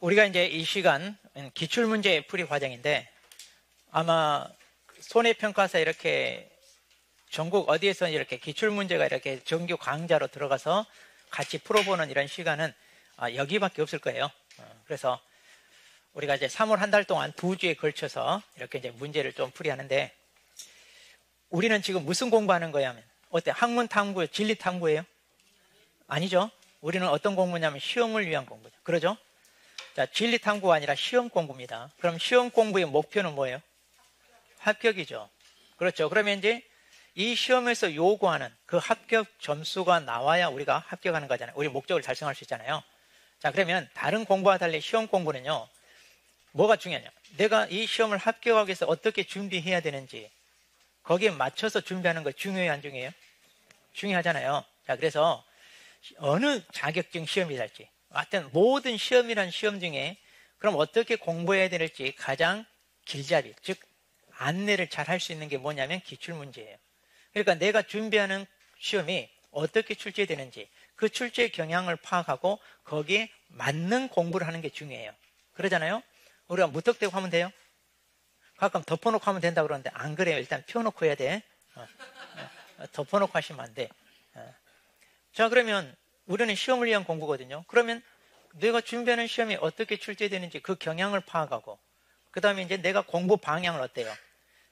우리가 이제 이 시간 기출문제 풀이 과정인데 아마 손해평가사 이렇게 전국 어디에서 이렇게 기출문제가 이렇게 정규 강좌로 들어가서 같이 풀어보는 이런 시간은 여기밖에 없을 거예요. 그래서 우리가 이제 3월 한 달 동안 2주에 걸쳐서 이렇게 이제 문제를 좀 풀이하는데 우리는 지금 무슨 공부하는 거야 하면 어때? 학문 탐구, 진리 탐구예요? 아니죠. 우리는 어떤 공부냐면 시험을 위한 공부죠. 그러죠? 자, 진리 탐구가 아니라 시험 공부입니다. 그럼 시험 공부의 목표는 뭐예요? 합격이죠. 그렇죠. 그러면 이제 이 시험에서 요구하는 그 합격 점수가 나와야 우리가 합격하는 거잖아요. 우리 목적을 달성할 수 있잖아요. 자, 그러면 다른 공부와 달리 시험 공부는요, 뭐가 중요하냐? 내가 이 시험을 합격하기 위해서 어떻게 준비해야 되는지 거기에 맞춰서 준비하는 거 중요해요, 안 중요해요? 중요하잖아요. 자, 그래서 어느 자격증 시험이랄지 하여튼 모든 시험이란 시험 중에 그럼 어떻게 공부해야 될지 가장 길잡이, 즉 안내를 잘 할 수 있는 게 뭐냐면 기출문제예요. 그러니까 내가 준비하는 시험이 어떻게 출제되는지 그 출제 경향을 파악하고 거기에 맞는 공부를 하는 게 중요해요. 그러잖아요. 우리가 무턱대고 하면 돼요? 가끔 덮어놓고 하면 된다고 그러는데 안 그래요. 일단 펴놓고 해야 돼. 덮어놓고 하시면 안 돼. 자, 그러면 우리는 시험을 위한 공부거든요. 그러면 내가 준비하는 시험이 어떻게 출제되는지 그 경향을 파악하고 그 다음에 이제 내가 공부 방향을 어때요?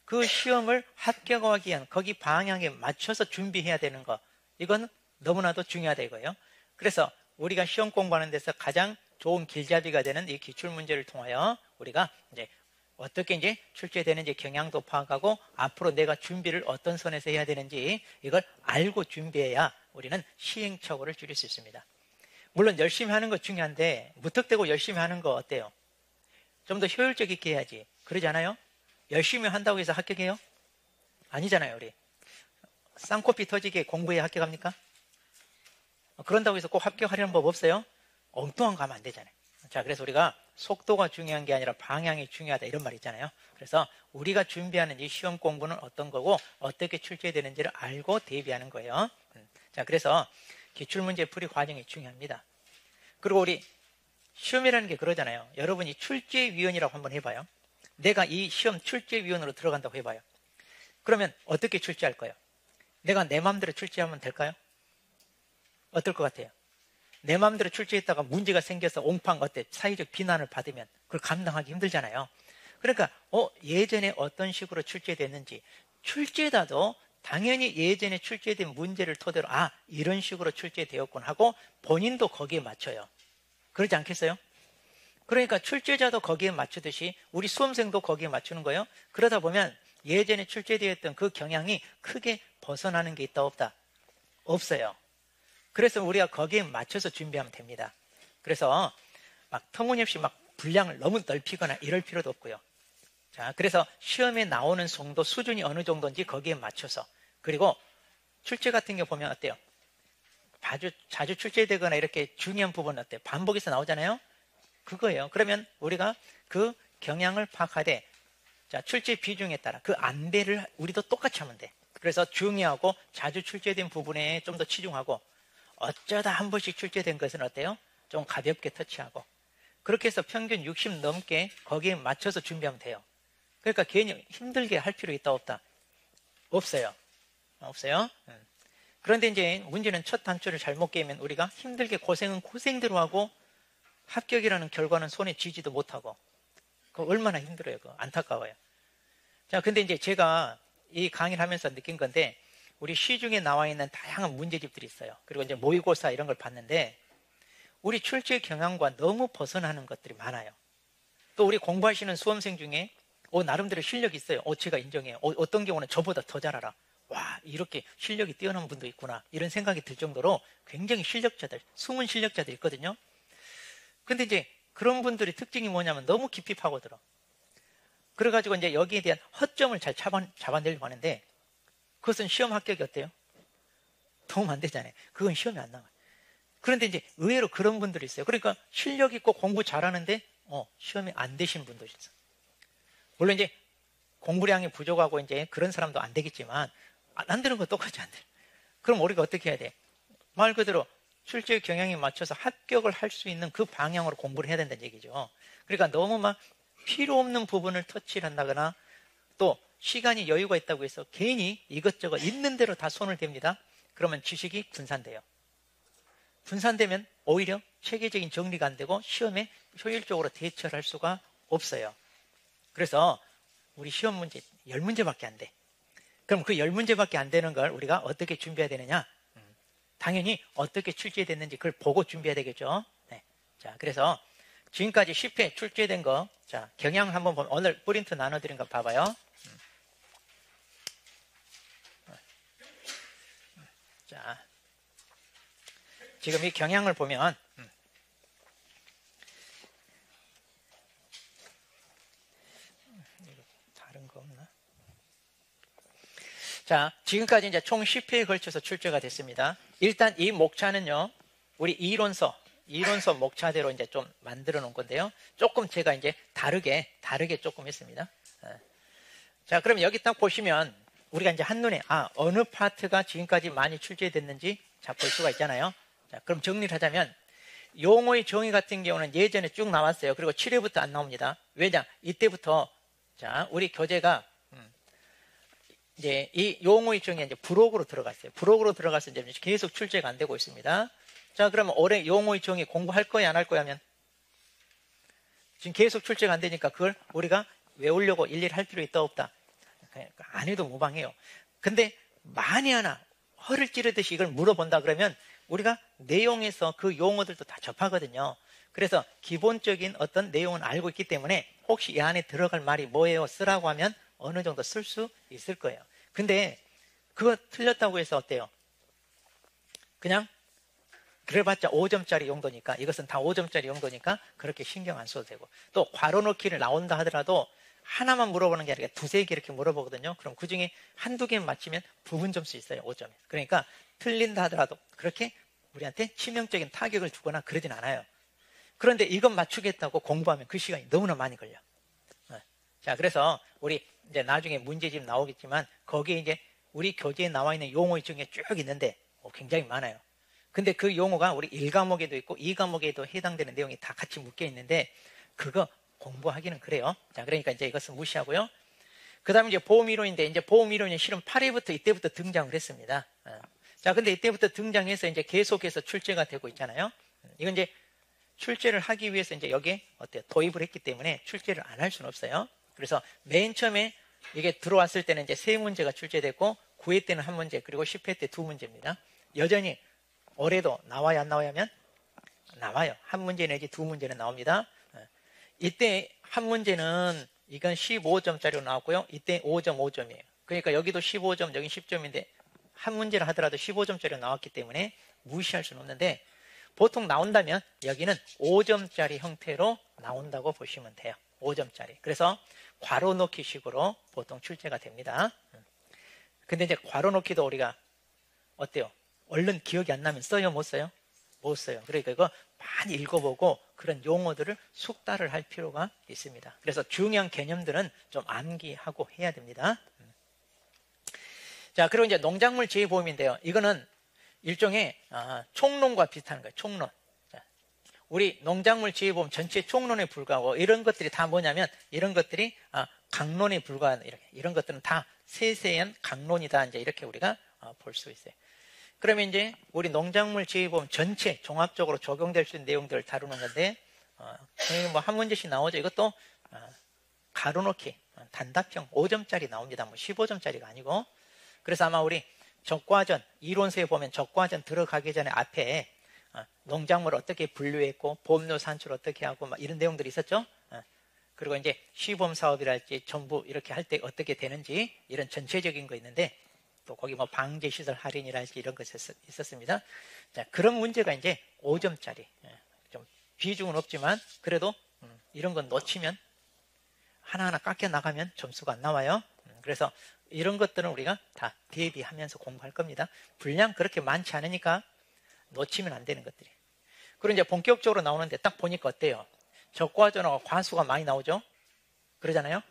그 시험을 합격하기 위한 거기 방향에 맞춰서 준비해야 되는 거 이건 너무나도 중요하다 이거예요. 그래서 우리가 시험 공부하는 데서 가장 좋은 길잡이가 되는 이 기출문제를 통하여 우리가 이제 어떻게 이제 출제되는지 경향도 파악하고 앞으로 내가 준비를 어떤 선에서 해야 되는지 이걸 알고 준비해야 우리는 시행착오를 줄일 수 있습니다. 물론 열심히 하는 거 중요한데 무턱대고 열심히 하는 거 어때요? 좀 더 효율적 있게 해야지. 그러지 않아요? 열심히 한다고 해서 합격해요? 아니잖아요. 우리 쌍코피 터지게 공부해 합격합니까? 그런다고 해서 꼭 합격하려는 법 없어요? 엉뚱한 거 하면 안 되잖아요. 자, 그래서 우리가 속도가 중요한 게 아니라 방향이 중요하다 이런 말 있잖아요. 그래서 우리가 준비하는 이 시험 공부는 어떤 거고 어떻게 출제되는지를 알고 대비하는 거예요. 자, 그래서 기출문제 풀이 과정이 중요합니다. 그리고 우리 시험이라는 게 그러잖아요. 여러분이 출제위원이라고 한번 해봐요. 내가 이 시험 출제위원으로 들어간다고 해봐요. 그러면 어떻게 출제할 거예요? 내가 내 마음대로 출제하면 될까요? 어떨 것 같아요? 내 마음대로 출제했다가 문제가 생겨서 옹팡 어때? 사회적 비난을 받으면 그걸 감당하기 힘들잖아요. 그러니까 예전에 어떤 식으로 출제됐는지 출제다도 당연히 예전에 출제된 문제를 토대로 이런 식으로 출제되었군 하고 본인도 거기에 맞춰요. 그러지 않겠어요? 그러니까 출제자도 거기에 맞추듯이 우리 수험생도 거기에 맞추는 거예요. 그러다 보면 예전에 출제되었던 그 경향이 크게 벗어나는 게 있다 없다? 없어요. 그래서 우리가 거기에 맞춰서 준비하면 됩니다. 그래서 막 터무니없이 막 분량을 너무 넓히거나 이럴 필요도 없고요. 자, 그래서 시험에 나오는 정도 수준이 어느 정도인지 거기에 맞춰서 그리고 출제 같은 게 보면 어때요? 자주 출제되거나 이렇게 중요한 부분 어때요? 반복해서 나오잖아요. 그거예요. 그러면 우리가 그 경향을 파악하되 자, 출제 비중에 따라 그 안배를 우리도 똑같이 하면 돼. 그래서 중요하고 자주 출제된 부분에 좀 더 치중하고 어쩌다 한 번씩 출제된 것은 어때요? 좀 가볍게 터치하고 그렇게 해서 평균 60 넘게 거기에 맞춰서 준비하면 돼요. 그러니까 괜히 힘들게 할 필요 있다 없다? 없어요. 없어요. 그런데 이제 문제는 첫 단추를 잘못 깨면 우리가 힘들게 고생은 고생대로 하고 합격이라는 결과는 손에 쥐지도 못하고 그거 얼마나 힘들어요. 그거 안타까워요. 자, 근데 이제 제가 이 강의를 하면서 느낀 건데 우리 시중에 나와 있는 다양한 문제집들이 있어요. 그리고 이제 모의고사 이런 걸 봤는데 우리 출제 경향과 너무 벗어나는 것들이 많아요. 또 우리 공부하시는 수험생 중에 나름대로 실력이 있어요. 제가 인정해요. 어떤 경우는 저보다 더 잘 알아. 와, 이렇게 실력이 뛰어난 분도 있구나 이런 생각이 들 정도로 굉장히 실력자들, 숨은 실력자들이 있거든요. 근데 이제 그런 분들의 특징이 뭐냐면 너무 깊이 파고들어. 그래가지고 이제 여기에 대한 허점을 잘 잡아내려고 하는데 그것은 시험 합격이 어때요? 도움 안 되잖아요. 그건 시험에 안 나와요. 그런데 이제 의외로 그런 분들이 있어요. 그러니까 실력 있고 공부 잘하는데 시험에 안 되신 분도 있어요. 물론 이제 공부량이 부족하고 이제 그런 사람도 안 되겠지만 안 되는 건 똑같이 안 돼. 그럼 우리가 어떻게 해야 돼? 말 그대로 출제 경향에 맞춰서 합격을 할 수 있는 그 방향으로 공부를 해야 된다는 얘기죠. 그러니까 너무 막 필요 없는 부분을 터치를 한다거나 또 시간이 여유가 있다고 해서 괜히 이것저것 있는 대로 다 손을 댑니다. 그러면 지식이 분산돼요. 분산되면 오히려 체계적인 정리가 안 되고 시험에 효율적으로 대처를 할 수가 없어요. 그래서 우리 시험 문제 10문제밖에 안 돼. 그럼 그 10문제밖에 안 되는 걸 우리가 어떻게 준비해야 되느냐? 당연히 어떻게 출제됐는지 그걸 보고 준비해야 되겠죠. 네. 자, 그래서 지금까지 10회 출제된 거, 자, 경향 한번 보면 오늘 프린트 나눠드린 거 봐봐요. 자, 지금 이 경향을 보면 다른 거 없나? 자, 지금까지 이제 총 10회에 걸쳐서 출제가 됐습니다. 일단 이 목차는요, 우리 이론서 목차대로 이제 좀 만들어 놓은 건데요. 조금 제가 이제 다르게 조금 했습니다. 자, 그럼 여기 딱 보시면 우리가 이제 한눈에, 어느 파트가 지금까지 많이 출제됐는지 자, 볼 수가 있잖아요. 자, 그럼 정리를 하자면, 용어의 정의 같은 경우는 예전에 쭉 나왔어요. 그리고 7회부터 안 나옵니다. 왜냐? 이때부터, 자, 우리 교재가, 이제 이 용어의 정의가 이제 부록으로 들어갔어요. 부록으로 들어가서 이제 계속 출제가 안 되고 있습니다. 자, 그러면 올해 용어의 정의 공부할 거야, 안 할 거야 하면? 지금 계속 출제가 안 되니까 그걸 우리가 외우려고 일일이 할 필요 있다, 없다? 그러니까 안 해도 무방해요. 근데 만에 하나 허를 찌르듯이 이걸 물어본다 그러면 우리가 내용에서 그 용어들도 다 접하거든요. 그래서 기본적인 어떤 내용은 알고 있기 때문에 혹시 이 안에 들어갈 말이 뭐예요? 쓰라고 하면 어느 정도 쓸 수 있을 거예요. 근데 그거 틀렸다고 해서 어때요? 그냥 그래봤자 5점짜리 용도니까, 이것은 다 5점짜리 용도니까 그렇게 신경 안 써도 되고, 또 괄호 넣기를 나온다 하더라도 하나만 물어보는 게 아니라 두세 개 이렇게 물어보거든요. 그럼 그 중에 한두 개 맞히면 부분 점수 있어요. 5점에. 그러니까 틀린다 하더라도 그렇게 우리한테 치명적인 타격을 주거나 그러진 않아요. 그런데 이것 맞추겠다고 공부하면 그 시간이 너무나 많이 걸려. 자, 그래서 우리 이제 나중에 문제집 나오겠지만 거기에 이제 우리 교재에 나와 있는 용어 중에 쭉 있는데 굉장히 많아요. 근데 그 용어가 우리 1과목에도 있고 2과목에도 해당되는 내용이 다 같이 묶여 있는데 그거 공부하기는 그래요. 자, 그러니까 이제 이것은 무시하고요. 그 다음에 이제 보험이론인데, 이제 보험이론이 실은 8회부터 이때부터 등장을 했습니다. 자, 근데 이때부터 등장해서 이제 계속해서 출제가 되고 있잖아요. 이건 이제 출제를 하기 위해서 이제 여기에 어때요? 도입을 했기 때문에 출제를 안 할 수는 없어요. 그래서 맨 처음에 이게 들어왔을 때는 이제 3문제가 출제됐고 9회 때는 1문제, 그리고 10회 때 2문제입니다. 여전히 올해도 나와야 안 나와야 하면 나와요. 1문제 내지 2문제는 나옵니다. 이때 1문제는 이건 15점짜리로 나왔고요. 이때 5점, 5점이에요. 그러니까 여기도 15점, 여기 10점인데 1문제를 하더라도 15점짜리로 나왔기 때문에 무시할 수는 없는데 보통 나온다면 여기는 5점짜리 형태로 나온다고 보시면 돼요. 5점짜리. 그래서 괄호 넣기 식으로 보통 출제가 됩니다. 근데 이제 괄호 넣기도 우리가 어때요? 얼른 기억이 안 나면 써요, 못 써요? 못 써요. 그러니까 이거 많이 읽어보고 그런 용어들을 숙달을 할 필요가 있습니다. 그래서 중요한 개념들은 좀 암기하고 해야 됩니다. 자, 그리고 이제 농작물 재보험인데요. 이거는 일종의 총론과 비슷한 거예요. 총론. 자, 우리 농작물 재보험 전체 총론에 불과하고 이런 것들이 다 뭐냐면 이런 것들이 강론에 불과한 이런 것들은 다 세세한 강론이다. 이제 이렇게 우리가 볼 수 있어요. 그러면 이제 우리 농작물 재보험 전체 종합적으로 적용될 수 있는 내용들을 다루는 건데 뭐 한 문제씩 나오죠. 이것도 가로놓기 단답형 5점짜리 나옵니다. 뭐 15점짜리가 아니고. 그래서 아마 우리 적과전 이론서에 보면 적과전 들어가기 전에 앞에 농작물을 어떻게 분류했고 보험료 산출 어떻게 하고 막 이런 내용들이 있었죠. 그리고 이제 시범 사업이랄지 전부 이렇게 할 때 어떻게 되는지 이런 전체적인 거 있는데 또 거기 뭐 방제시설 할인이랄지 이런 것 있었습니다. 자, 그런 문제가 이제 5점짜리. 좀 비중은 없지만 그래도 이런 건 놓치면 하나하나 깎여 나가면 점수가 안 나와요. 그래서 이런 것들은 우리가 다 대비하면서 공부할 겁니다. 분량 그렇게 많지 않으니까 놓치면 안 되는 것들이. 그리고 이제 본격적으로 나오는데 딱 보니까 어때요? 적과전하고 과수가 많이 나오죠? 그러잖아요?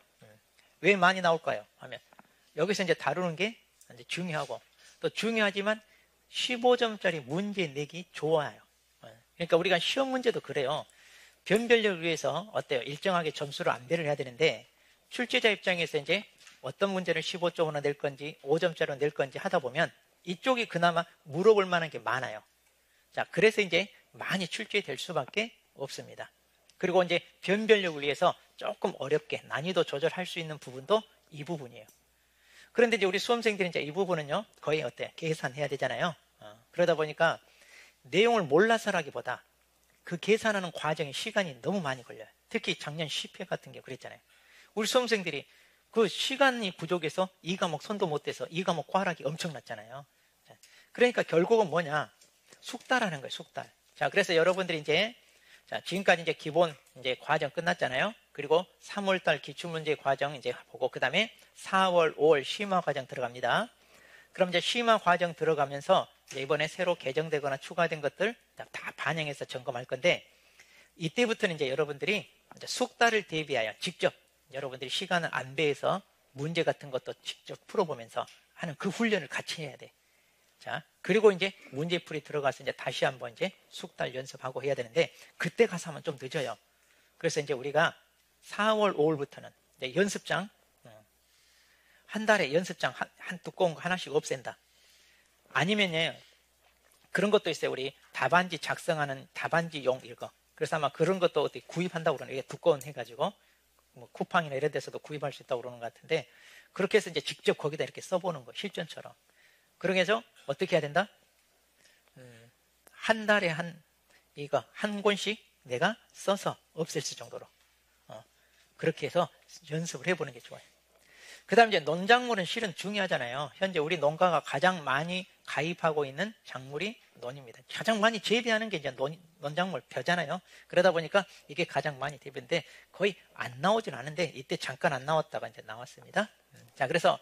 왜 많이 나올까요? 하면 여기서 이제 다루는 게 이제 중요하고 또 중요하지만 15점짜리 문제 내기 좋아요. 그러니까 우리가 시험 문제도 그래요. 변별력을 위해서 어때요? 일정하게 점수를 안배를 해야 되는데 출제자 입장에서 이제 어떤 문제를 15점으로 낼 건지 5점짜리로 낼 건지 하다 보면 이쪽이 그나마 물어볼 만한 게 많아요. 자, 그래서 이제 많이 출제될 수밖에 없습니다. 그리고 이제 변별력을 위해서 조금 어렵게 난이도 조절할 수 있는 부분도 이 부분이에요. 그런데 이제 우리 수험생들이 이제 이 부분은요, 거의 어때요? 계산해야 되잖아요. 그러다 보니까 내용을 몰라서라기보다 그 계산하는 과정에 시간이 너무 많이 걸려요. 특히 작년 10회 같은 게 그랬잖아요. 우리 수험생들이 그 시간이 부족해서 이 과목 손도 못 대서 이 과목 과락이 엄청났잖아요. 그러니까 결국은 뭐냐? 숙달하는 거예요, 숙달. 자, 그래서 여러분들이 이제 자, 지금까지 이제 기본 이제 과정 끝났잖아요. 그리고 3월달 기출문제 과정 이제 보고 그 다음에 4월, 5월 심화 과정 들어갑니다. 그럼 이제 심화 과정 들어가면서 이제 이번에 새로 개정되거나 추가된 것들 다 반영해서 점검할 건데 이때부터는 이제 여러분들이 이제 숙달을 대비하여 직접 여러분들이 시간을 안배해서 문제 같은 것도 직접 풀어보면서 하는 그 훈련을 같이 해야 돼. 자, 그리고 이제 문제풀이 들어가서 이제 다시 한번 이제 숙달 연습하고 해야 되는데 그때 가서 하면 좀 늦어요. 그래서 이제 우리가 4월, 5월부터는 이제 연습장 한 달에 연습장 한 두꺼운 거 하나씩 없앤다. 아니면요 그런 것도 있어요. 우리 답안지 작성하는 답안지용 이거. 그래서 아마 그런 것도 어떻게 구입한다고 그러는 이게 두꺼운 해가지고 뭐 쿠팡이나 이런 데서도 구입할 수 있다고 그러는 것 같은데 그렇게 해서 이제 직접 거기다 이렇게 써보는 거 실전처럼. 그렇게 해서 어떻게 해야 된다? 한 달에 한 권씩 내가 써서 없앨 수 정도로 그렇게 해서 연습을 해보는 게 좋아요. 그 다음 이제 논작물은 실은 중요하잖아요. 현재 우리 농가가 가장 많이 가입하고 있는 작물이 논입니다. 가장 많이 재배하는 게 이제 논작물 벼잖아요. 그러다 보니까 이게 가장 많이 대비인데 거의 안 나오진 않은데 이때 잠깐 안 나왔다가 이제 나왔습니다. 자, 그래서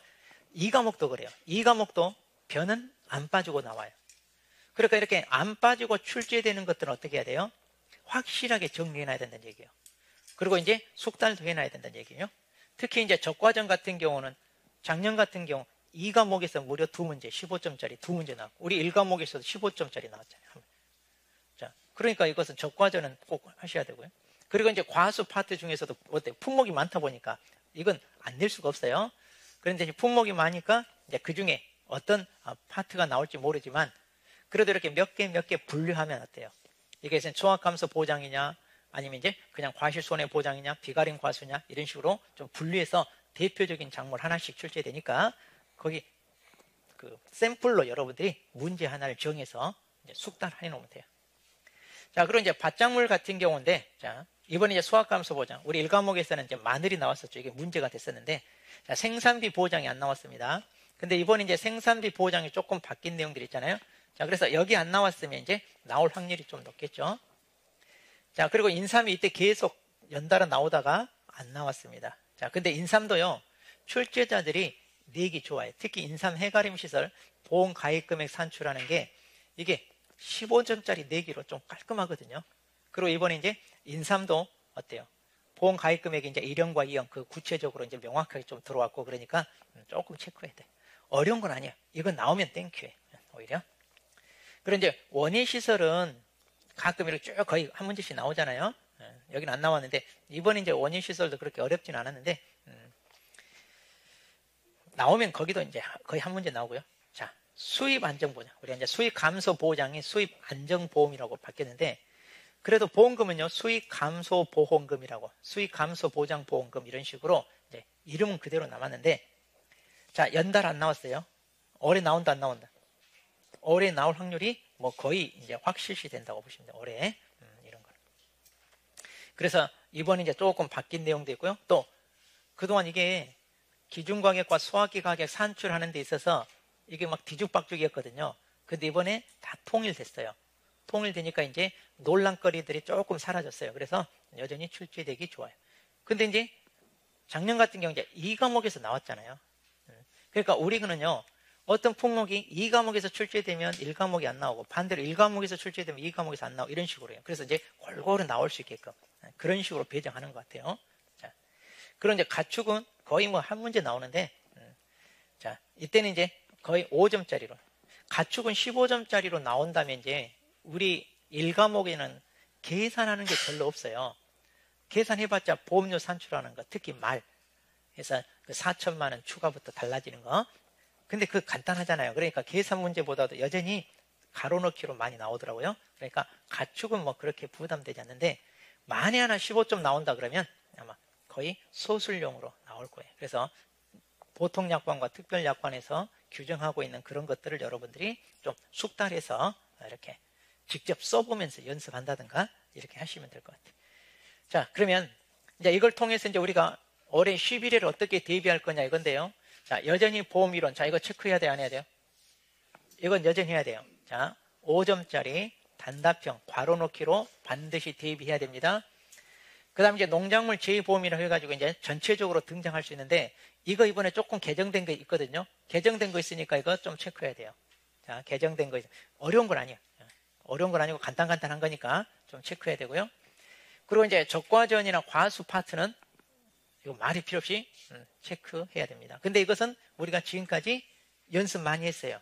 이 과목도 그래요. 이 과목도 벼는 안 빠지고 나와요. 그러니까 이렇게 안 빠지고 출제되는 것들은 어떻게 해야 돼요? 확실하게 정리해놔야 된다는 얘기예요. 그리고 이제 숙달도 해놔야 된다는 얘기예요. 특히 이제 적과정 같은 경우는 작년 같은 경우 이 과목에서 무려 2문제, 15점짜리 2문제 나왔고 우리 1과목에서도 15점짜리 나왔잖아요. 자, 그러니까 이것은 적과정은 꼭 하셔야 되고요. 그리고 이제 과수 파트 중에서도 어때요? 품목이 많다 보니까 이건 안 낼 수가 없어요. 그런데 이제 품목이 많으니까 이제 그 중에 어떤 파트가 나올지 모르지만 그래도 이렇게 몇 개 분류하면 어때요? 이게 종합감소 보장이냐 아니면 이제 그냥 과실손해 보장이냐 비가림 과수냐 이런 식으로 좀 분류해서 대표적인 작물 하나씩 출제되니까 거기 그 샘플로 여러분들이 문제 하나를 정해서 이제 숙달해 놓으면 돼요. 자, 그리고 이제 밭작물 같은 경우인데 자, 이번에 이제 수확감소 보장 우리 1과목에서는 이제 마늘이 나왔었죠. 이게 문제가 됐었는데 자, 생산비 보장이 안 나왔습니다. 근데 이번에 이제 생산비 보장이 조금 바뀐 내용들이 있잖아요. 자, 그래서 여기 안 나왔으면 이제 나올 확률이 좀 높겠죠. 자, 그리고 인삼이 이때 계속 연달아 나오다가 안 나왔습니다. 자, 근데 인삼도요, 출제자들이 내기 좋아요. 특히 인삼 해가림 시설 보험 가입 금액 산출하는 게 이게 15점짜리 내기로 좀 깔끔하거든요. 그리고 이번에 이제 인삼도 어때요? 보험 가입 금액이 이제 1형과 2형 그 구체적으로 이제 명확하게 좀 들어왔고 그러니까 조금 체크해야 돼. 어려운 건 아니에요. 이건 나오면 땡큐해. 오히려. 그리고 이제 원예 시설은 가끔 이렇게 쭉 거의 한 문제씩 나오잖아요. 여기는 안 나왔는데 이번에 이제 원예 시설도 그렇게 어렵진 않았는데 나오면 거기도 이제 거의 한 문제 나오고요. 자, 수입 안정 보장. 우리가 이제 수입 감소 보장이 수입 안정 보험이라고 바뀌었는데 그래도 보험금은요 수익 감소 보험금이라고 수익 감소 보장 보험금 이런 식으로 이제 이름은 그대로 남았는데 자 연달 안 나왔어요. 올해 나온다 안 나온다. 올해 나올 확률이 뭐 거의 이제 확실시 된다고 보시면 돼요. 올해 이런 거. 그래서 이번에 이제 조금 바뀐 내용도 있고요. 또 그동안 이게 기준가격과 수학기 가격 산출하는 데 있어서 이게 막 뒤죽박죽이었거든요. 근데 이번에 다 통일됐어요. 통일되니까 이제 논란거리들이 조금 사라졌어요. 그래서 여전히 출제되기 좋아요. 근데 이제 작년 같은 경우 이제 2과목에서 나왔잖아요. 그러니까 우리는요, 어떤 품목이 2과목에서 출제되면 1과목이 안 나오고 반대로 1과목에서 출제되면 2과목에서 안 나오고 이런 식으로 해요. 그래서 이제 골고루 나올 수 있게끔 그런 식으로 배정하는 것 같아요. 자, 그런 이제 가축은 거의 뭐 한 문제 나오는데 자, 이때는 이제 거의 5점짜리로 가축은 15점짜리로 나온다면 이제 우리 1과목에는 계산하는 게 별로 없어요. 계산해봤자 보험료 산출하는 거, 특히 말. 그래서 그 4천만 원 추가부터 달라지는 거. 근데 그거 간단하잖아요. 그러니까 계산 문제보다도 여전히 가로 넣기로 많이 나오더라고요. 그러니까 가축은 뭐 그렇게 부담되지 않는데 만에 하나 15점 나온다 그러면 아마 거의 소술용으로 나올 거예요. 그래서 보통 약관과 특별 약관에서 규정하고 있는 그런 것들을 여러분들이 좀 숙달해서 이렇게 직접 써보면서 연습한다든가 이렇게 하시면 될 것 같아요. 자, 그러면 이제 이걸 통해서 이제 우리가 올해 11회를 어떻게 대비할 거냐 이건데요. 자, 여전히 보험 이론. 자, 이거 체크해야 돼, 안 해야 돼요? 이건 여전히 해야 돼요. 자, 5점짜리 단답형 괄호 넣기로 반드시 대비해야 됩니다. 그 다음에 이제 농작물 제2보험이라고 해가지고 이제 전체적으로 등장할 수 있는데 이거 이번에 조금 개정된 게 있거든요. 개정된 거 있으니까 이거 좀 체크해야 돼요. 자, 개정된 거 어려운 건 아니에요. 어려운 건 아니고 간단한 거니까 좀 체크해야 되고요. 그리고 이제 적과전이나 과수 파트는 이거 말이 필요 없이 체크해야 됩니다. 근데 이것은 우리가 지금까지 연습 많이 했어요.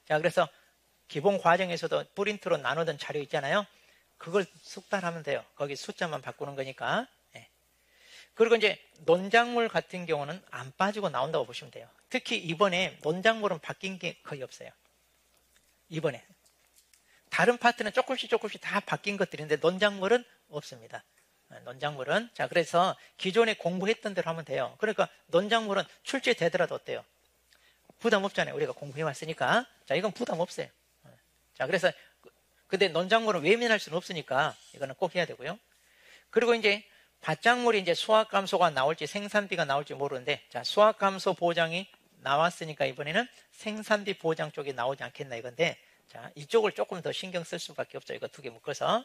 자, 그래서 기본 과정에서도 프린트로 나누던 자료 있잖아요. 그걸 숙달하면 돼요. 거기 숫자만 바꾸는 거니까. 네. 그리고 이제 논작물 같은 경우는 안 빠지고 나온다고 보시면 돼요. 특히 이번에 논작물은 바뀐 게 거의 없어요. 이번에. 다른 파트는 조금씩 다 바뀐 것들인데 논작물은 없습니다. 논작물은. 자, 그래서 기존에 공부했던 대로 하면 돼요. 그러니까 논작물은 출제되더라도 어때요? 부담 없잖아요. 우리가 공부해 왔으니까. 자, 이건 부담 없어요. 자, 그래서 근데 논작물은 외면할 수는 없으니까 이거는 꼭 해야 되고요. 그리고 이제 밭작물이 이제 수확감소가 나올지 생산비가 나올지 모르는데, 자, 수확감소 보장이 나왔으니까 이번에는 생산비 보장 쪽이 나오지 않겠나 이건데, 자, 이쪽을 조금 더 신경 쓸 수밖에 없죠. 이거 두 개 묶어서.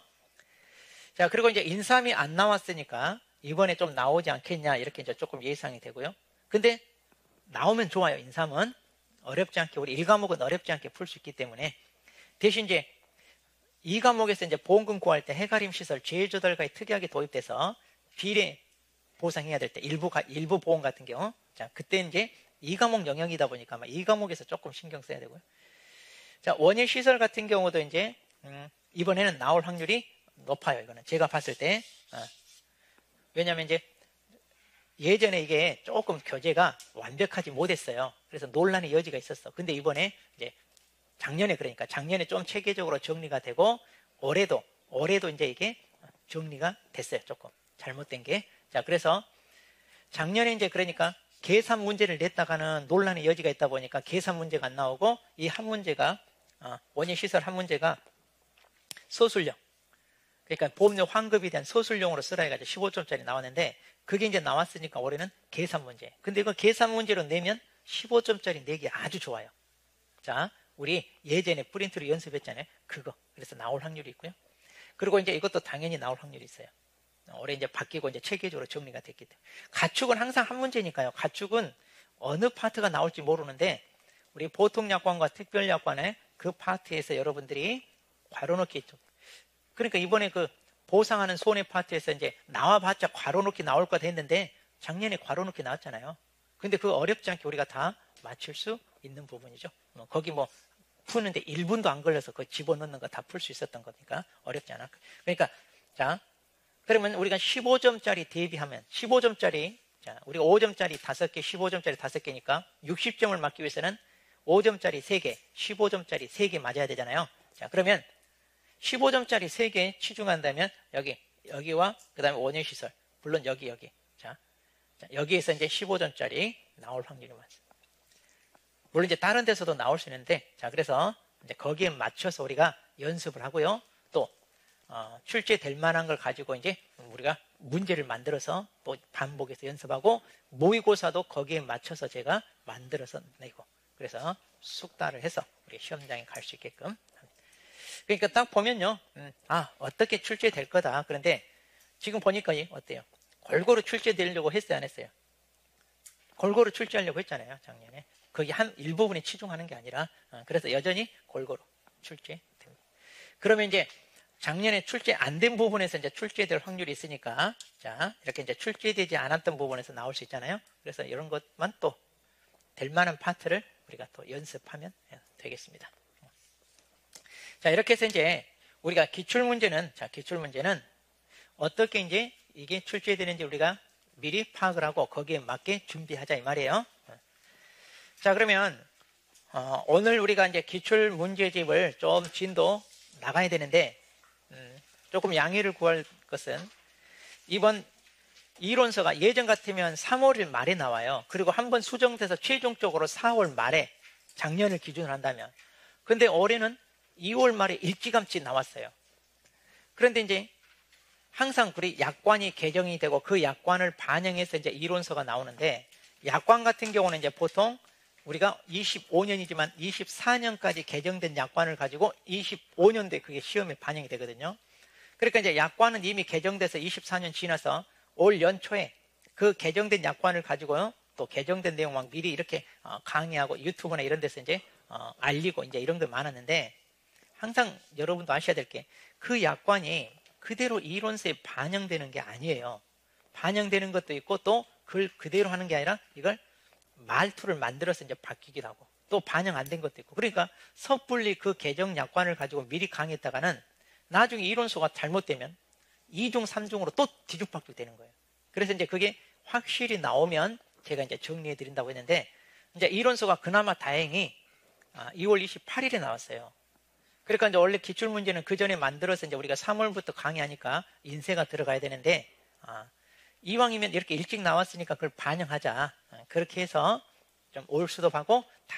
자, 그리고 이제 인삼이 안 나왔으니까 이번에 좀 나오지 않겠냐 이렇게 이제 조금 예상이 되고요. 근데 나오면 좋아요. 인삼은 어렵지 않게 우리 1과목은 어렵지 않게 풀 수 있기 때문에 대신 이제 2과목에서 이제 보험금 구할 때 해가림 시설 제조달가에 특이하게 도입돼서 비례 보상해야 될 때 일부 보험 같은 경우, 자, 그때 이제 2과목 영역이다 보니까 아마 2과목에서 조금 신경 써야 되고요. 자, 원예 시설 같은 경우도 이제 이번에는 나올 확률이 높아요. 이거는 제가 봤을 때. 왜냐하면 이제 예전에 이게 조금 교재가 완벽하지 못했어요. 그래서 논란의 여지가 있었어. 근데 이번에 이제 작년에 좀 체계적으로 정리가 되고 올해도 이제 이게 정리가 됐어요. 조금 잘못된 게. 자, 그래서 작년에 이제 그러니까 계산 문제를 냈다가는 논란의 여지가 있다 보니까 계산 문제가 안 나오고 이 한 문제가 원예 시설 한 문제가 소술용. 그러니까 보험료 환급에 대한 소술용으로 쓰라 해가지고 15점짜리 나왔는데 그게 이제 나왔으니까 올해는 계산 문제. 근데 이거 계산 문제로 내면 15점짜리 내기 아주 좋아요. 자, 우리 예전에 프린트로 연습했잖아요. 그거. 그래서 나올 확률이 있고요. 그리고 이제 이것도 당연히 나올 확률이 있어요. 올해 이제 바뀌고 이제 체계적으로 정리가 됐기 때문에. 가축은 항상 한 문제니까요. 가축은 어느 파트가 나올지 모르는데 우리 보통 약관과 특별 약관의 그 파트에서 여러분들이 괄호 넣기 좀. 그러니까 이번에 그 보상하는 손해 파트에서 이제 나와봤자 괄호 넣기 나올 것 했는데 작년에 괄호 넣기 나왔잖아요. 근데 그거 어렵지 않게 우리가 다 맞출 수 있는 부분이죠. 거기 뭐 푸는데 1분도 안 걸려서 그 집어넣는 거 다 풀 수 있었던 거니까 어렵지 않아. 그러니까 자, 그러면 우리가 15점짜리 대비하면 15점짜리 자, 우리가 5점짜리 5개, 15점짜리 5개니까 60점을 맞기 위해서는 5점짜리 3개, 15점짜리 3개 맞아야 되잖아요. 자, 그러면 15점짜리 3개 치중한다면 여기와 그 다음에 원예시설 물론 여기 자, 여기에서 이제 15점짜리 나올 확률이 많습니다. 물론 이제 다른 데서도 나올 수 있는데 자, 그래서 이제 거기에 맞춰서 우리가 연습을 하고요. 또 출제될 만한 걸 가지고 이제 우리가 문제를 만들어서 또 반복해서 연습하고 모의고사도 거기에 맞춰서 제가 만들어서 내고 그래서 숙달을 해서 우리 시험장에 갈 수 있게끔 합니다. 그러니까 딱 보면요. 어떻게 출제될 거다. 그런데 지금 보니까 어때요? 골고루 출제되려고 했어요, 안 했어요? 골고루 출제하려고 했잖아요, 작년에. 거기 한 일부분에 치중하는 게 아니라 그래서 여전히 골고루 출제됩니다. 그러면 이제 작년에 출제 안 된 부분에서 이제 출제될 확률이 있으니까 자, 이렇게 이제 출제되지 않았던 부분에서 나올 수 있잖아요. 그래서 이런 것만 또 될 만한 파트를 우리가 또 연습하면 되겠습니다. 자, 이렇게 해서 이제 우리가 기출문제는, 기출문제는 어떻게 이제 이게 출제되는지 우리가 미리 파악을 하고 거기에 맞게 준비하자 이 말이에요. 자, 그러면 오늘 우리가 이제 기출 문제집을 좀 진도 나가야 되는데 조금 양해를 구할 것은 이번 이론서가 예전 같으면 3월 말에 나와요. 그리고 한번 수정돼서 최종적으로 4월 말에 작년을 기준으로 한다면, 근데 올해는 2월 말에 일찌감치 나왔어요. 그런데 이제 항상 우리 약관이 개정이 되고 그 약관을 반영해서 이제 이론서가 나오는데, 약관 같은 경우는 이제 보통 우리가 25년이지만 24년까지 개정된 약관을 가지고 25년도에 그게 시험에 반영이 되거든요. 그러니까 이제 약관은 이미 개정돼서 24년 지나서 올 연초에 그 개정된 약관을 가지고요, 또 개정된 내용 막 미리 이렇게 강의하고 유튜브나 이런 데서 이제 알리고 이제 이런 게 많았는데, 항상 여러분도 아셔야 될 게 그 약관이 그대로 이론서에 반영되는 게 아니에요. 반영되는 것도 있고 또 그걸 그대로 하는 게 아니라 이걸 말투를 만들어서 이제 바뀌기도 하고 또 반영 안 된 것도 있고, 그러니까 섣불리 그 개정 약관을 가지고 미리 강의했다가는 나중에 이론서가 잘못되면 2중, 3중으로 또 뒤죽박죽 되는 거예요. 그래서 이제 그게 확실히 나오면 제가 이제 정리해 드린다고 했는데, 이제 이론서가 그나마 다행히 2월 28일에 나왔어요. 그러니까 이제 원래 기출문제는 그 전에 만들어서 이제 우리가 3월부터 강의하니까 인쇄가 들어가야 되는데, 이왕이면 이렇게 일찍 나왔으니까 그걸 반영하자. 그렇게 해서 좀 올 수도하고 다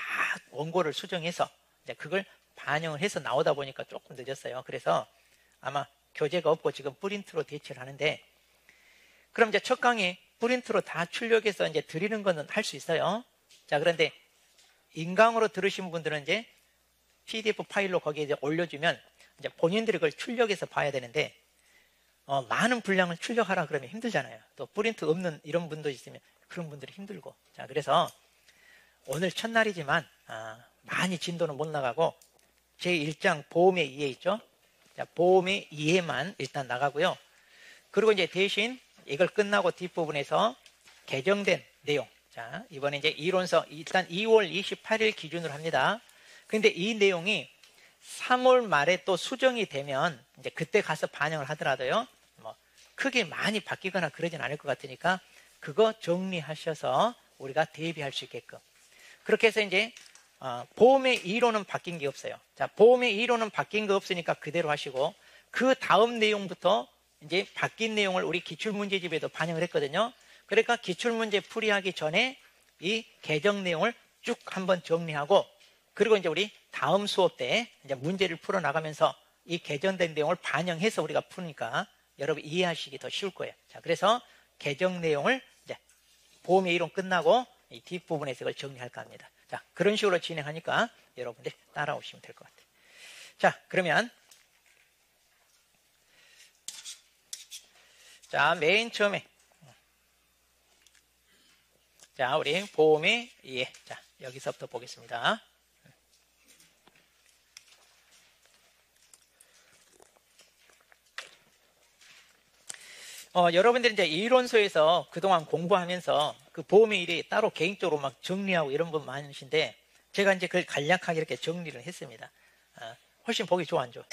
원고를 수정해서 이제 그걸 반영을 해서 나오다 보니까 조금 늦었어요. 그래서 아마 교재가 없고 지금 프린트로 대체를 하는데, 그럼 이제 첫 강의 프린트로 다 출력해서 이제 드리는 거는 할 수 있어요. 자, 그런데 인강으로 들으신 분들은 이제 PDF 파일로 거기에 이제 올려주면 이제 본인들이 그걸 출력해서 봐야 되는데, 많은 분량을 출력하라 그러면 힘들잖아요. 또 프린트 없는 이런 분도 있으면 그런 분들이 힘들고. 자, 그래서 오늘 첫날이지만 많이 진도는 못 나가고 제1장 보험의 이해 있죠? 자, 보험의 이해만 일단 나가고요. 그리고 이제 대신 이걸 끝나고 뒷부분에서 개정된 내용. 자, 이번에 이제 이론서 일단 2월 28일 기준으로 합니다. 근데 이 내용이 3월 말에 또 수정이 되면 이제 그때 가서 반영을 하더라도요, 뭐 크게 많이 바뀌거나 그러진 않을 것 같으니까 그거 정리하셔서 우리가 대비할 수 있게끔. 그렇게 해서 이제 보험의 이론은 바뀐 게 없어요. 자, 보험의 이론은 바뀐 거 없으니까 그대로 하시고, 그 다음 내용부터 이제 바뀐 내용을 우리 기출문제집에도 반영을 했거든요. 그러니까 기출문제 풀이하기 전에 이 개정 내용을 쭉 한번 정리하고, 그리고 이제 우리 다음 수업 때 이제 문제를 풀어 나가면서 이 개정된 내용을 반영해서 우리가 푸니까 여러분 이해하시기 더 쉬울 거예요. 자, 그래서 개정 내용을 이제 보험의 이론 끝나고 이 뒷부분에서 이걸 정리할까 합니다. 자, 그런 식으로 진행하니까 여러분들 따라오시면 될 것 같아요. 자, 그러면 자, 맨 처음에 자, 우리 보험의 이해. 자, 여기서부터 보겠습니다. 여러분들이 이제 이론서에서 그동안 공부하면서 그 보험의 일이 따로 개인적으로 막 정리하고 이런 분 많으신데, 제가 이제 그걸 간략하게 이렇게 정리를 했습니다. 훨씬 보기 좋아, 안 좋아?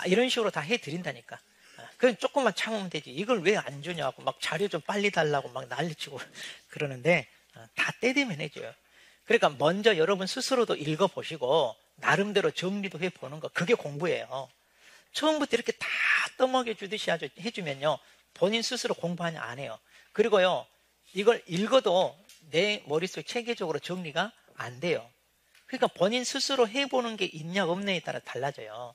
이런 식으로 다 해드린다니까. 그냥 조금만 참으면 되지. 이걸 왜 안 주냐고 막 자료 좀 빨리 달라고 막 난리치고 그러는데, 다 때 되면 해줘요. 그러니까 먼저 여러분 스스로도 읽어보시고 나름대로 정리도 해보는 거, 그게 공부예요. 처음부터 이렇게 다 떠먹여 주듯이 해주면요, 본인 스스로 공부하냐 안 해요. 그리고요, 이걸 읽어도 내 머릿속에 체계적으로 정리가 안 돼요. 그러니까 본인 스스로 해보는 게 있냐 없냐에 따라 달라져요.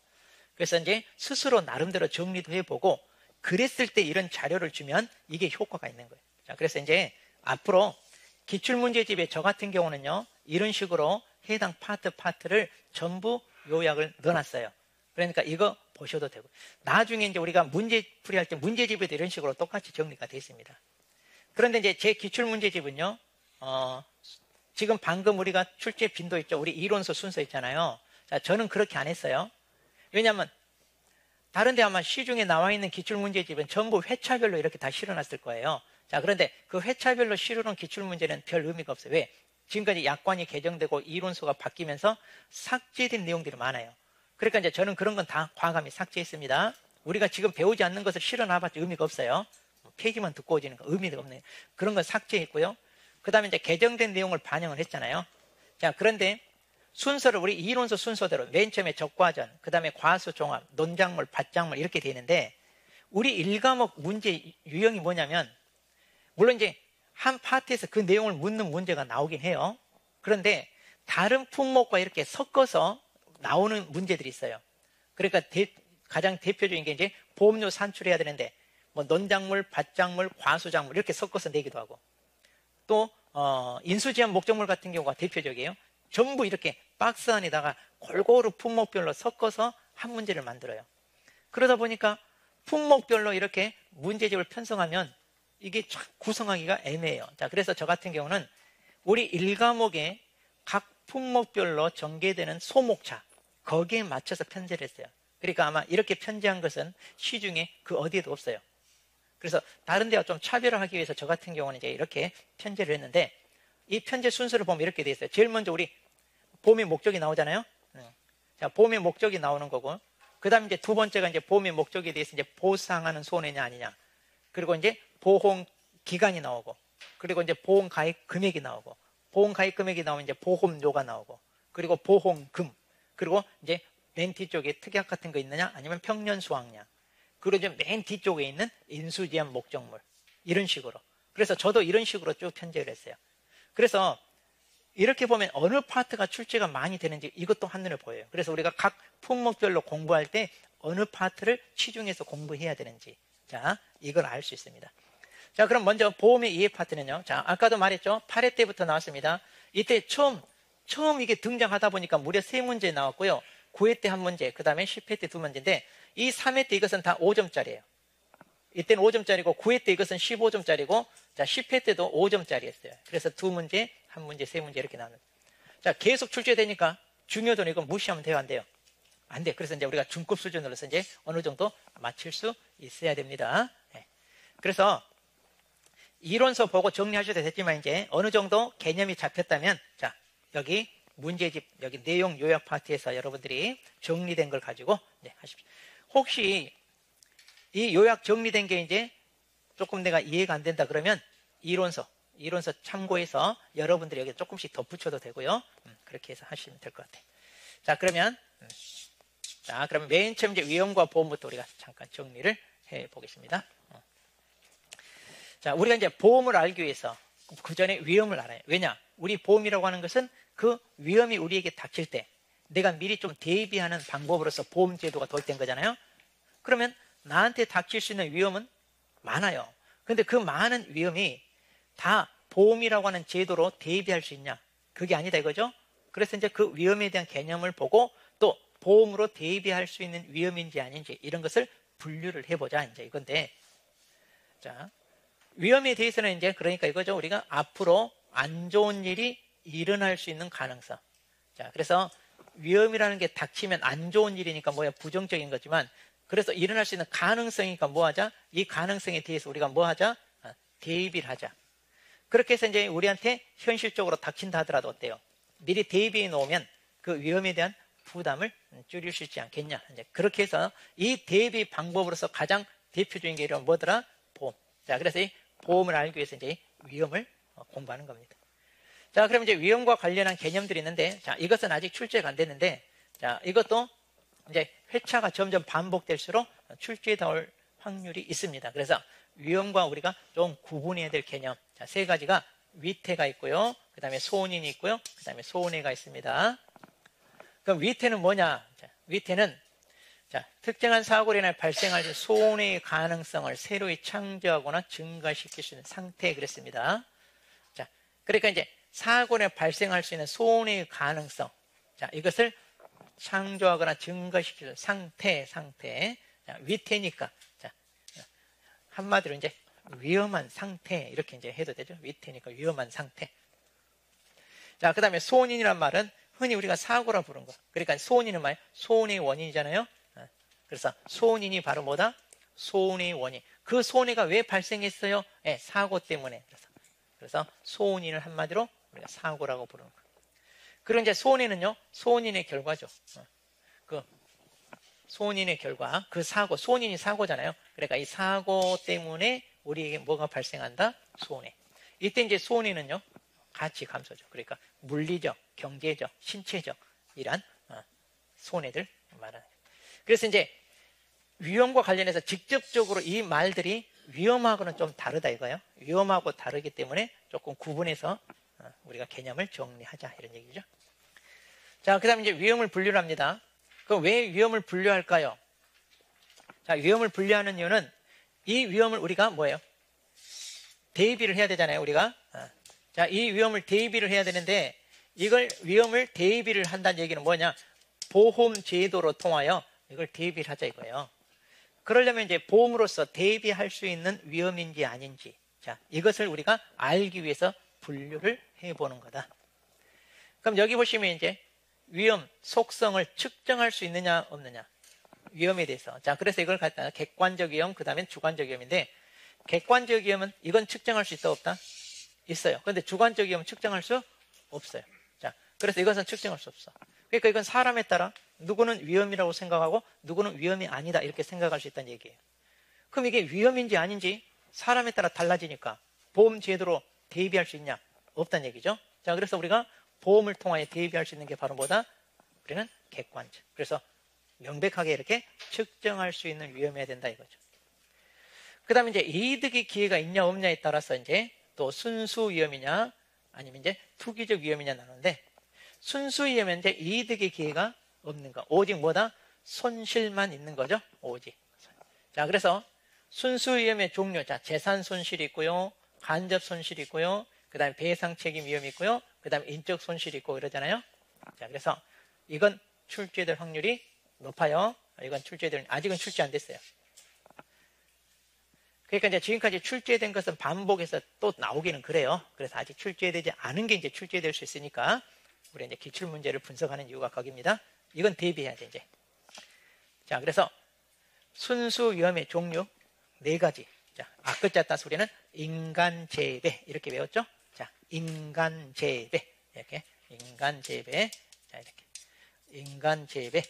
그래서 이제 스스로 나름대로 정리도 해보고, 그랬을 때 이런 자료를 주면 이게 효과가 있는 거예요. 자, 그래서 이제 앞으로 기출문제집에 저 같은 경우는요, 이런 식으로 해당 파트를 전부 요약을 넣어놨어요. 그러니까 이거 보셔도 되고, 나중에 이제 우리가 문제 풀이할 때 문제집에도 이런 식으로 똑같이 정리가 되어 있습니다. 그런데 이제 제 기출문제집은요, 지금 방금 우리가 출제 빈도 있죠. 우리 이론서 순서 있잖아요. 자, 저는 그렇게 안 했어요. 왜냐하면 다른 데 아마 시중에 나와 있는 기출문제집은 전부 회차별로 이렇게 다 실어놨을 거예요. 자, 그런데 그 회차별로 실어놓은 기출문제는 별 의미가 없어요. 왜? 지금까지 약관이 개정되고 이론서가 바뀌면서 삭제된 내용들이 많아요. 그러니까 이제 저는 그런 건 다 과감히 삭제했습니다. 우리가 지금 배우지 않는 것을 실어놔봤자 의미가 없어요. 페이지만 듣고 오지는 거 의미가 없네요. 그런 건 삭제했고요. 그 다음에 이제 개정된 내용을 반영을 했잖아요. 자, 그런데 순서를 우리 이론서 순서대로 맨 처음에 적과전, 그 다음에 과수 종합, 논작물, 밭작물 이렇게 돼 있는데 우리 1과목 문제 유형이 뭐냐면 물론 이제 한 파트에서 그 내용을 묻는 문제가 나오긴 해요. 그런데 다른 품목과 이렇게 섞어서 나오는 문제들이 있어요. 그러니까 가장 대표적인 게 이제 보험료 산출해야 되는데 뭐 논작물, 밭작물, 과수작물 이렇게 섞어서 내기도 하고 또 인수지원 목적물 같은 경우가 대표적이에요. 전부 이렇게 박스 안에다가 골고루 품목별로 섞어서 한 문제를 만들어요. 그러다 보니까 품목별로 이렇게 문제집을 편성하면 이게 참 구성하기가 애매해요. 자, 그래서 저 같은 경우는 우리 1과목에 각 품목별로 전개되는 소목차 거기에 맞춰서 편제를 했어요. 그러니까 아마 이렇게 편제한 것은 시중에 그 어디에도 없어요. 그래서 다른 데와 좀 차별화하기 위해서 저 같은 경우는 이제 이렇게 편제를 했는데 이 편제 순서를 보면 이렇게 돼 있어요. 제일 먼저 우리 보험의 목적이 나오잖아요. 자, 보험의 목적이 나오는 거고 그 다음에 이제 두 번째가 이제 보험의 목적에 대해서 이제 보상하는 손해냐 아니냐. 그리고 이제 보험 기간이 나오고 그리고 이제 보험 가입 금액이 나오고 보험 가입 금액이 나오면 이제 보험료가 나오고 그리고 보험금 그리고 이제 맨 뒤쪽에 특약 같은 거 있느냐 아니면 평년 수확량 그리고 이제 맨 뒤쪽에 있는 인수지원 목적물 이런 식으로 그래서 저도 이런 식으로 쭉 편제를 했어요. 그래서 이렇게 보면 어느 파트가 출제가 많이 되는지 이것도 한눈에 보여요. 그래서 우리가 각 품목별로 공부할 때 어느 파트를 치중해서 공부해야 되는지 자 이걸 알 수 있습니다. 자, 그럼 먼저 보험의 이해 파트는요. 자, 아까도 말했죠. 8회 때부터 나왔습니다. 이때 처음 이게 등장하다 보니까 무려 3문제 나왔고요. 9회 때 1문제, 그 다음에 10회 때 2문제인데 이 3회 때 이것은 다 5점짜리예요. 이때는 5점짜리고 9회 때 이것은 15점짜리고 자, 10회 때도 5점짜리였어요. 그래서 2문제, 1문제, 3문제 이렇게 나옵니다. 자, 계속 출제되니까 중요도는 이건 무시하면 돼요, 안 돼요? 안 돼요. 그래서 이제 우리가 중급 수준으로서 이제 어느 정도 맞출 수 있어야 됩니다. 네. 그래서 이론서 보고 정리하셔도 됐지만 이제 어느 정도 개념이 잡혔다면 자 여기 문제집 여기 내용 요약 파트에서 여러분들이 정리된 걸 가지고 이제 하십시오. 혹시 이 요약 정리된 게 이제 조금 내가 이해가 안 된다 그러면 이론서 참고해서 여러분들이 여기 조금씩 덧붙여도 되고요. 그렇게 해서 하시면 될 것 같아요. 자 그러면 맨 처음 이제 위험과 보험부터 우리가 잠깐 정리를 해 보겠습니다. 자, 우리가 이제 보험을 알기 위해서 그 전에 위험을 알아요. 왜냐? 우리 보험이라고 하는 것은 그 위험이 우리에게 닥칠 때 내가 미리 좀 대비하는 방법으로서 보험 제도가 도입된 거잖아요. 그러면 나한테 닥칠 수 있는 위험은 많아요. 근데 그 많은 위험이 다 보험이라고 하는 제도로 대비할 수 있냐? 그게 아니다 이거죠? 그래서 이제 그 위험에 대한 개념을 보고 또 보험으로 대비할 수 있는 위험인지 아닌지 이런 것을 분류를 해보자 이제 이건데 자. 위험에 대해서는 이제 그러니까 이거죠. 우리가 앞으로 안 좋은 일이 일어날 수 있는 가능성. 자, 그래서 위험이라는 게 닥치면 안 좋은 일이니까 뭐야 부정적인 거지만 그래서 일어날 수 있는 가능성이니까 뭐 하자? 이 가능성에 대해서 우리가 뭐 하자? 대비를 하자. 그렇게 해서 이제 우리한테 현실적으로 닥친다 하더라도 어때요? 미리 대비해 놓으면 그 위험에 대한 부담을 줄일 수 있지 않겠냐. 이제 그렇게 해서 이 대비 방법으로서 가장 대표적인 게 이런 뭐더라? 보험. 자, 그래서 이 보험을 알기 위해서 이제 위험을 공부하는 겁니다. 자, 그럼 이제 위험과 관련한 개념들이 있는데, 자, 이것은 아직 출제가 안 됐는데, 자, 이것도 이제 회차가 점점 반복될수록 출제에 나올 확률이 있습니다. 그래서 위험과 우리가 좀 구분해야 될 개념. 자, 3가지가 위태가 있고요. 그 다음에 소원인이 있고요. 그 다음에 소원해가 있습니다. 그럼 위태는 뭐냐? 자, 위태는 자, 특정한 사고로 인해 발생할 소원의 가능성을 새로이 창조하거나 증가시킬 수 있는 상태 그랬습니다. 자, 그러니까 이제 사고로 인해 발생할 수 있는 소원의 가능성. 자, 이것을 창조하거나 증가시킬 상태. 자, 위태니까. 자, 한마디로 이제 위험한 상태. 이렇게 이제 해도 되죠. 위태니까 위험한 상태. 자, 그 다음에 소원인이란 말은 흔히 우리가 사고라 부른 거. 그러니까 소원인은 뭐예요? 소원의 원인이잖아요. 그래서 소원인이 바로 뭐다? 소원의 원인. 그 소원해가 왜 발생했어요? 네, 사고 때문에. 그래서 소원인을 한마디로 우리가 사고라고 부르는 거예요. 그리고 이제 소원인은요, 소원인의 결과죠. 그 손인의 결과, 그 사고, 손인이 사고잖아요. 그러니까 이 사고 때문에 우리에게 뭐가 발생한다? 손해. 이때 이제 손해는요, 가치 감소죠. 그러니까 물리적, 경제적, 신체적 이란 손해들 말하는. 그래서 이제 위험과 관련해서 직접적으로 이 말들이 위험하고는 좀 다르다 이거예요. 위험하고 다르기 때문에 조금 구분해서 우리가 개념을 정리하자 이런 얘기죠. 자, 그 다음에 이제 위험을 분류를 합니다. 그럼 왜 위험을 분류할까요? 자, 위험을 분류하는 이유는 이 위험을 우리가 뭐예요? 대비를 해야 되잖아요, 우리가. 자, 이 위험을 대비를 해야 되는데 이걸 위험을 대비를 한다는 얘기는 뭐냐? 보험 제도로 통하여 이걸 대비를 하자 이거예요. 그러려면 이제 보험으로서 대비할 수 있는 위험인지 아닌지, 자, 이것을 우리가 알기 위해서 분류를 해보는 거다. 그럼 여기 보시면 이제 위험 속성을 측정할 수 있느냐 없느냐, 위험에 대해서. 자, 그래서 이걸 갖다 객관적 위험, 그 다음에 주관적 위험인데, 객관적 위험은 이건 측정할 수 있다 없다? 있어요. 그런데 주관적 위험은 측정할 수 없어요. 자, 그래서 이것은 측정할 수 없어. 그러니까 이건 사람에 따라 누구는 위험이라고 생각하고 누구는 위험이 아니다 이렇게 생각할 수 있다는 얘기예요. 그럼 이게 위험인지 아닌지 사람에 따라 달라지니까 보험 제도로 대비할 수 있냐? 없다는 얘기죠. 자, 그래서 우리가 보험을 통하여 대비할 수 있는 게 바로 뭐다? 우리는 객관적. 그래서 명백하게 이렇게 측정할 수 있는 위험이어야 된다 이거죠. 그 다음에 이제 이득의 기회가 있냐 없냐에 따라서 이제 또 순수 위험이냐 아니면 이제 투기적 위험이냐 나누는데, 순수 위험은 이제 이득의 기회가 없는 거. 오직 뭐다? 손실만 있는 거죠. 오직. 자, 그래서 순수 위험의 종류. 자, 재산 손실이 있고요. 간접 손실이 있고요. 그 다음에 배상 책임 위험이 있고요. 그 다음에 인적 손실이 있고 이러잖아요. 자, 그래서 이건 출제될 확률이 높아요. 이건 아직은 출제 안 됐어요. 그러니까 이제 지금까지 출제된 것은 반복해서 또 나오기는 그래요. 그래서 아직 출제되지 않은 게 이제 출제될 수 있으니까 우리 이제 기출 문제를 분석하는 이유가 거기입니다. 이건 대비해야 돼 이제. 자, 그래서 순수 위험의 종류 4가지. 자, 앞글자 따 소리는 인간재배 이렇게 외웠죠? 자, 인간재배 이렇게 인간재배. 자, 이렇게 인간재배.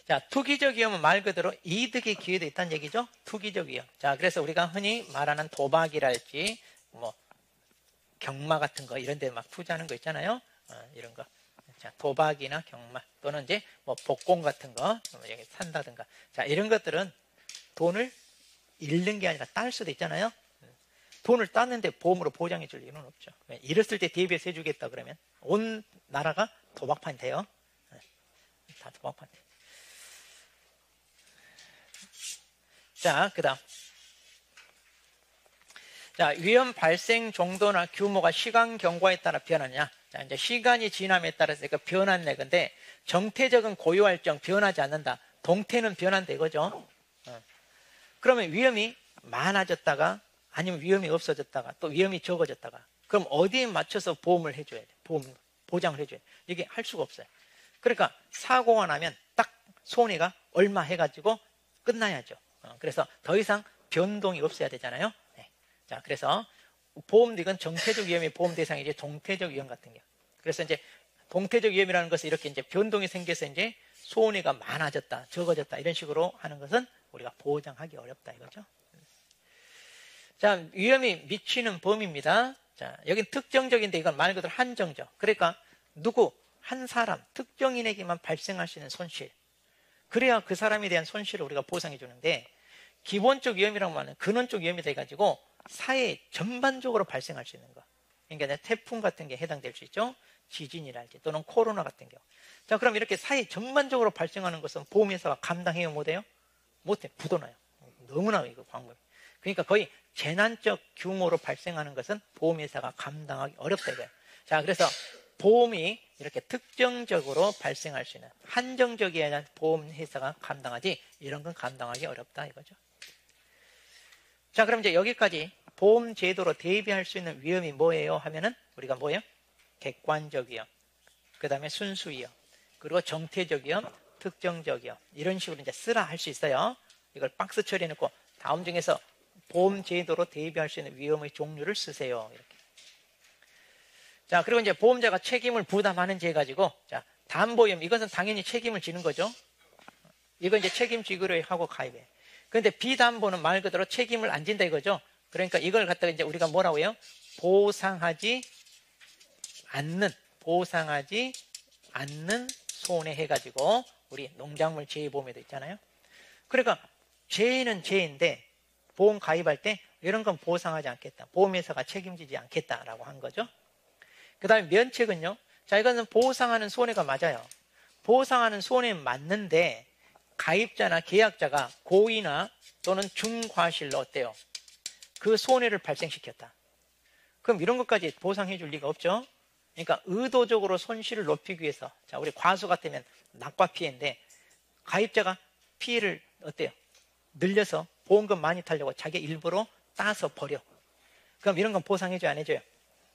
자, 투기적 위험은 말 그대로 이득의 기회도 있다는 얘기죠. 투기적 위험. 자, 그래서 우리가 흔히 말하는 도박이랄지 뭐 경마 같은 거 이런 데 막 투자하는 거 있잖아요. 이런 거. 자, 도박이나 경마 또는 이제 뭐 복권 같은 거 여기 산다든가. 자, 이런 것들은 돈을 잃는 게 아니라 딸 수도 있잖아요. 돈을 땄는데 보험으로 보장해 줄 일은 없죠. 잃었을 때 대비해서 해주겠다 그러면 온 나라가 도박판이 돼요. 다 도박판 돼요. 자, 그 다음. 자, 위험 발생 정도나 규모가 시간 경과에 따라 변하냐. 자, 이제 시간이 지남에 따라서 그 변하는 건데, 정태적은 고유할정 변하지 않는다. 동태는 변한다 이거죠. 그러면 위험이 많아졌다가, 아니면 위험이 없어졌다가, 또 위험이 적어졌다가, 그럼 어디에 맞춰서 보험을 해줘야 돼? 보장을 해줘야 돼. 이게 할 수가 없어요. 그러니까 사고가 나면 딱 손해가 얼마 해가지고 끝나야죠. 그래서 더 이상 변동이 없어야 되잖아요. 네. 자, 그래서 보험도 이건 정태적 위험의 보험 대상이지 동태적 위험 같은 게. 그래서 이제 동태적 위험이라는 것은 이렇게 이제 변동이 생겨서 이제 손해가 많아졌다, 적어졌다 이런 식으로 하는 것은 우리가 보장하기 어렵다 이거죠. 자, 위험이 미치는 범위입니다. 자, 여긴 특정적인데 이건 말 그대로 한정적. 그러니까 누구 한 사람 특정인에게만 발생할 수 있는 손실. 그래야 그 사람에 대한 손실을 우리가 보상해 주는데, 기본적 위험이라고 하는 근원적 위험이 돼가지고 사회 전반적으로 발생할 수 있는 거. 그러니까 태풍 같은 게 해당될 수 있죠. 지진이랄지 또는 코로나 같은 경우. 자, 그럼 이렇게 사회 전반적으로 발생하는 것은 보험회사가 감당해요 못해요? 못해. 부도나요. 너무나 이거 광범위. 그러니까 거의 재난적 규모로 발생하는 것은 보험회사가 감당하기 어렵다 이거예요. 자, 그래서 보험이 이렇게 특정적으로 발생할 수 있는 한정적이어야 보험회사가 감당하지 이런 건 감당하기 어렵다 이거죠. 자, 그럼 이제 여기까지 보험 제도로 대비할 수 있는 위험이 뭐예요 하면은 우리가 뭐예요? 객관적 위험, 그 다음에 순수 위험, 그리고 정태적 위험, 특정적 위험 이런 식으로 이제 쓰라 할 수 있어요. 이걸 박스 처리해 놓고 다음 중에서 보험 제도로 대비할 수 있는 위험의 종류를 쓰세요. 이렇게. 자, 그리고 이제 보험자가 책임을 부담하는지 해가지고, 자, 담보위험, 이것은 당연히 책임을 지는 거죠. 이거 이제 책임지기로 하고 가입해. 그런데 비담보는 말 그대로 책임을 안 진다 이거죠. 그러니까 이걸 갖다가 이제 우리가 뭐라고 해요? 보상하지 않는 손해 해가지고 우리 농작물 재해보험에도 있잖아요. 그러니까 재해는 재해인데 보험 가입할 때 이런 건 보상하지 않겠다. 보험회사가 책임지지 않겠다라고 한 거죠. 그 다음에 면책은요. 자, 이거는 보상하는 손해가 맞아요. 보상하는 손해 맞는데 가입자나 계약자가 고의나 또는 중과실로 어때요? 그 손해를 발생시켰다. 그럼 이런 것까지 보상해 줄 리가 없죠. 그러니까 의도적으로 손실을 높이기 위해서, 자, 우리 과수 같으면 낙과 피해인데 가입자가 피해를 어때요? 늘려서 보험금 많이 타려고 자기 일부러 따서 버려. 그럼 이런 건 보상해줘요, 안 해줘요?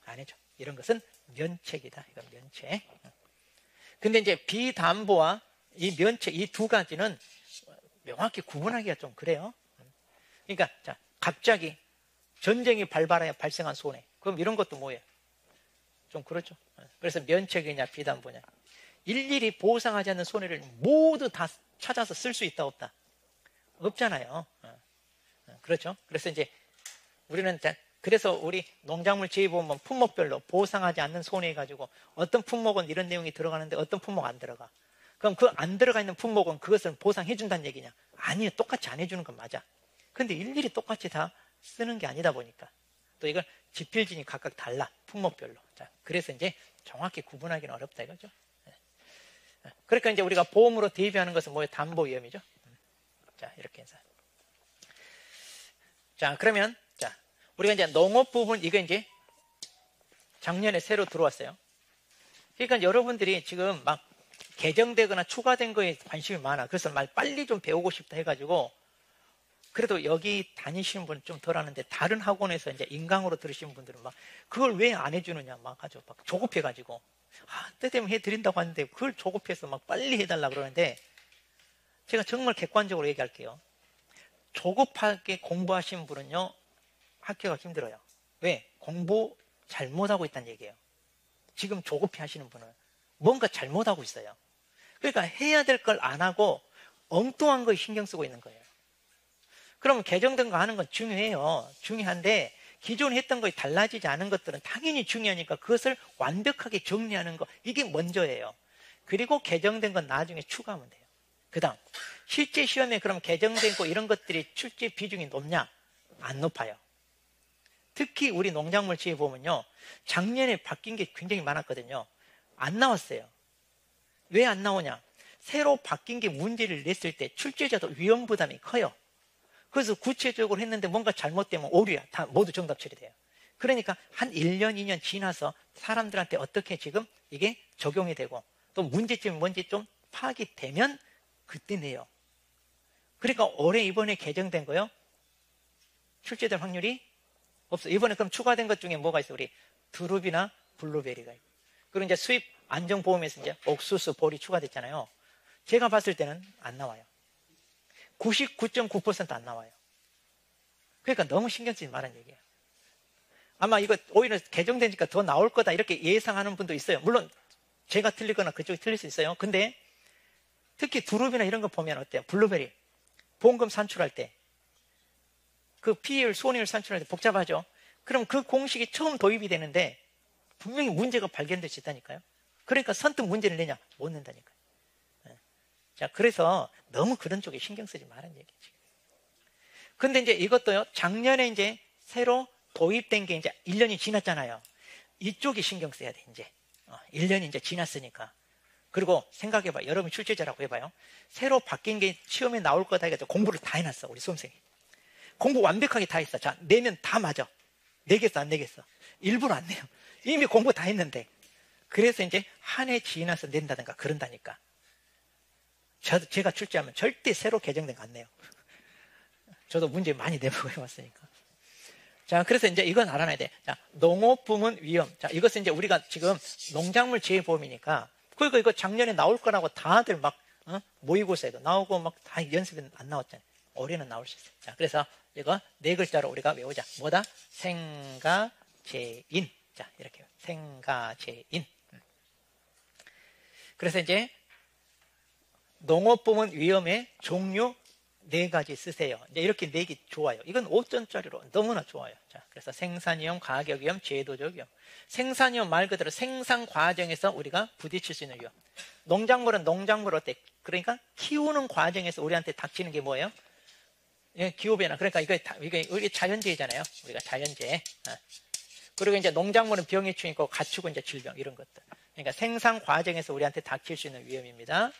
안 해줘. 이런 것은 면책이다. 이건 면책. 근데 이제 비담보와 이 면책, 이 두 가지는 명확히 구분하기가 좀 그래요. 그러니까, 자, 갑자기 전쟁이 발생한 손해. 그럼 이런 것도 뭐예요? 좀 그렇죠. 그래서 면책이냐, 비담보냐. 일일이 보상하지 않는 손해를 모두 다 찾아서 쓸 수 있다, 없다? 없잖아요. 그렇죠. 그래서 이제 우리는, 그래서 우리 농작물 재해보험은 품목별로 보상하지 않는 손해 가지고 어떤 품목은 이런 내용이 들어가는데 어떤 품목 안 들어가. 그럼 그 안 들어가 있는 품목은 그것을 보상해 준다는 얘기냐? 아니요. 똑같이 안 해주는 건 맞아. 근데 일일이 똑같이 다 쓰는 게 아니다 보니까 또 이걸 지필진이 각각 달라. 품목별로. 자, 그래서 이제 정확히 구분하기는 어렵다 이거죠. 그러니까 이제 우리가 보험으로 대비하는 것은 뭐예요? 담보위험이죠. 자, 이렇게 해서. 자, 그러면, 자, 우리가 이제 농업 부분, 이거 이제 작년에 새로 들어왔어요. 그러니까 여러분들이 지금 막 개정되거나 추가된 거에 관심이 많아. 그래서 말 빨리 좀 배우고 싶다 해가지고, 그래도 여기 다니시는 분은 좀 덜 하는데, 다른 학원에서 이제 인강으로 들으시는 분들은 막, 그걸 왜 안 해주느냐, 막 아주 막 조급해가지고, 때되면 해드린다고 하는데, 그걸 조급해서 막 빨리 해달라 그러는데, 제가 정말 객관적으로 얘기할게요. 조급하게 공부하신 분은요, 학교가 힘들어요. 왜? 공부 잘못하고 있다는 얘기예요. 지금 조급해 하시는 분은 뭔가 잘못하고 있어요. 그러니까 해야 될 걸 안 하고 엉뚱한 거에 신경 쓰고 있는 거예요. 그러면 개정된 거 하는 건 중요해요. 중요한데 기존에 했던 거에 달라지지 않은 것들은 당연히 중요하니까 그것을 완벽하게 정리하는 거, 이게 먼저예요. 그리고 개정된 건 나중에 추가하면 돼요. 그 다음, 실제 시험에 그럼 개정된 거 이런 것들이 출제 비중이 높냐? 안 높아요. 특히 우리 농작물 지혜 보면요, 작년에 바뀐 게 굉장히 많았거든요. 안 나왔어요. 왜 안 나오냐? 새로 바뀐 게 문제를 냈을 때 출제자도 위험 부담이 커요. 그래서 구체적으로 했는데 뭔가 잘못되면 오류야. 다 모두 정답 처리돼요. 그러니까 한 1년, 2년 지나서 사람들한테 어떻게 지금 이게 적용이 되고 또 문제점이 뭔지 좀 파악이 되면 그때 내요. 그러니까 올해 이번에 개정된 거요, 출제될 확률이 없어요. 이번에 그럼 추가된 것 중에 뭐가 있어요? 우리 두릅이나 블루베리가 있고. 그리고 이제 수입 안정보험에서 이제 옥수수, 보리 추가됐잖아요. 제가 봤을 때는 안 나와요. 99.9% 안 나와요. 그러니까 너무 신경 쓰지 말라는 얘기예요. 아마 이거 오히려 개정되니까 더 나올 거다 이렇게 예상하는 분도 있어요. 물론 제가 틀리거나 그쪽이 틀릴 수 있어요. 근데 특히 두릅이나 이런 거 보면 어때요? 블루베리 보험금 산출할 때 그 피해율, 손해율 산출할 때 복잡하죠. 그럼 그 공식이 처음 도입이 되는데 분명히 문제가 발견될 수 있다니까요. 그러니까 선뜻 문제를 내냐? 못 낸다니까요. 자, 그래서 너무 그런 쪽에 신경 쓰지 말라는 얘기지. 근데 이제 이것도요, 작년에 이제 새로 도입된 게 이제 1년이 지났잖아요. 이쪽이 신경 써야 돼, 이제. 1년이 이제 지났으니까. 그리고 생각해봐. 여러분 출제자라고 해봐요. 새로 바뀐 게 시험에 나올 거다 해가지고 공부를 다 해놨어, 우리 수험생이. 공부 완벽하게 다 했어. 자, 내면 다 맞아. 내겠어, 안 내겠어? 일부러 안 내요. 이미 공부 다 했는데. 그래서 이제 한 해 지나서 낸다든가 그런다니까. 제가 출제하면 절대 새로 개정된 거 안 내요. 저도 문제 많이 내보고 해왔으니까. 자, 그래서 이제 이건 알아놔야 돼. 자, 농업부문 위험. 자, 이것은 이제 우리가 지금 농작물 재해보험이니까, 그리고 이거 작년에 나올 거라고 다들 막, 모의고사에도 나오고 막 다 연습은 안 나왔잖아요. 올해는 나올 수 있어요. 자, 그래서 이거 네 글자로 우리가 외우자. 뭐다? 생가재인. 자, 이렇게 생가재인. 그래서 이제 농업부문 위험의 종류 4가지 쓰세요. 이제 이렇게 내기 좋아요. 이건 5점짜리로 너무나 좋아요. 자, 그래서 생산위험, 가격위험, 제도적 위험. 생산위험 말 그대로 생산 과정에서 우리가 부딪힐 수 있는 위험. 농작물은 농작물 어때? 그러니까 키우는 과정에서 우리한테 닥치는 게 뭐예요? 예, 기후변화. 그러니까 이게 우리 자연재해잖아요. 우리가 자연재해. 그리고 이제 농작물은 병에 취니까 가축은 이제 질병 이런 것들. 그러니까 생산 과정에서 우리한테 닥칠 수 있는 위험입니다.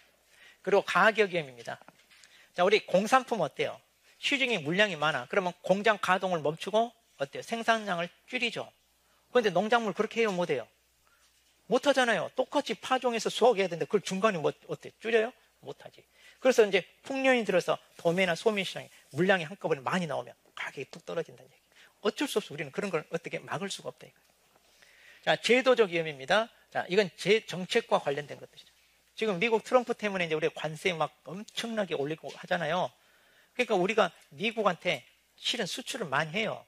그리고 가격 위험입니다. 자, 우리 공산품 어때요? 시중에 물량이 많아. 그러면 공장 가동을 멈추고 어때요? 생산량을 줄이죠. 그런데 농작물 그렇게 해요? 못해요? 못하잖아요. 똑같이 파종해서 수확해야 되는데 그걸 중간에 어때요? 줄여요? 못하지. 그래서 이제 풍년이 들어서 도매나 소매 시장에 물량이 한꺼번에 많이 나오면 가격이 뚝 떨어진다는 얘기. 어쩔 수 없어. 우리는 그런 걸 어떻게 막을 수가 없다. 이거. 자, 제도적 위험입니다. 자, 이건 정책과 관련된 것들이죠. 지금 미국 트럼프 때문에 이제 우리가 관세 막 엄청나게 올리고 하잖아요. 그러니까 우리가 미국한테 실은 수출을 많이 해요.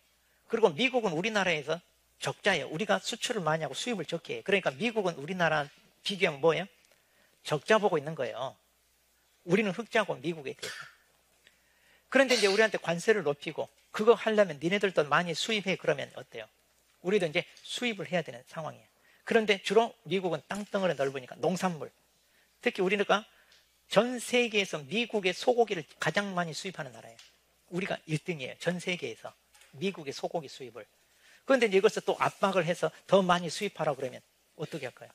그리고 미국은 우리나라에서 적자예요. 우리가 수출을 많이 하고 수입을 적게 해요. 그러니까 미국은 우리나라 비교하면 뭐예요? 적자 보고 있는 거예요. 우리는 흑자고 미국에 대해서. 그런데 이제 우리한테 관세를 높이고 그거 하려면 니네들도 많이 수입해 그러면 어때요? 우리도 이제 수입을 해야 되는 상황이에요. 그런데 주로 미국은 땅덩어리 넓으니까 농산물. 특히 우리가 전 세계에서 미국의 소고기를 가장 많이 수입하는 나라예요. 우리가 1등이에요. 전 세계에서 미국의 소고기 수입을. 그런데 이제 이것을 또 압박을 해서 더 많이 수입하라고 그러면 어떻게 할까요?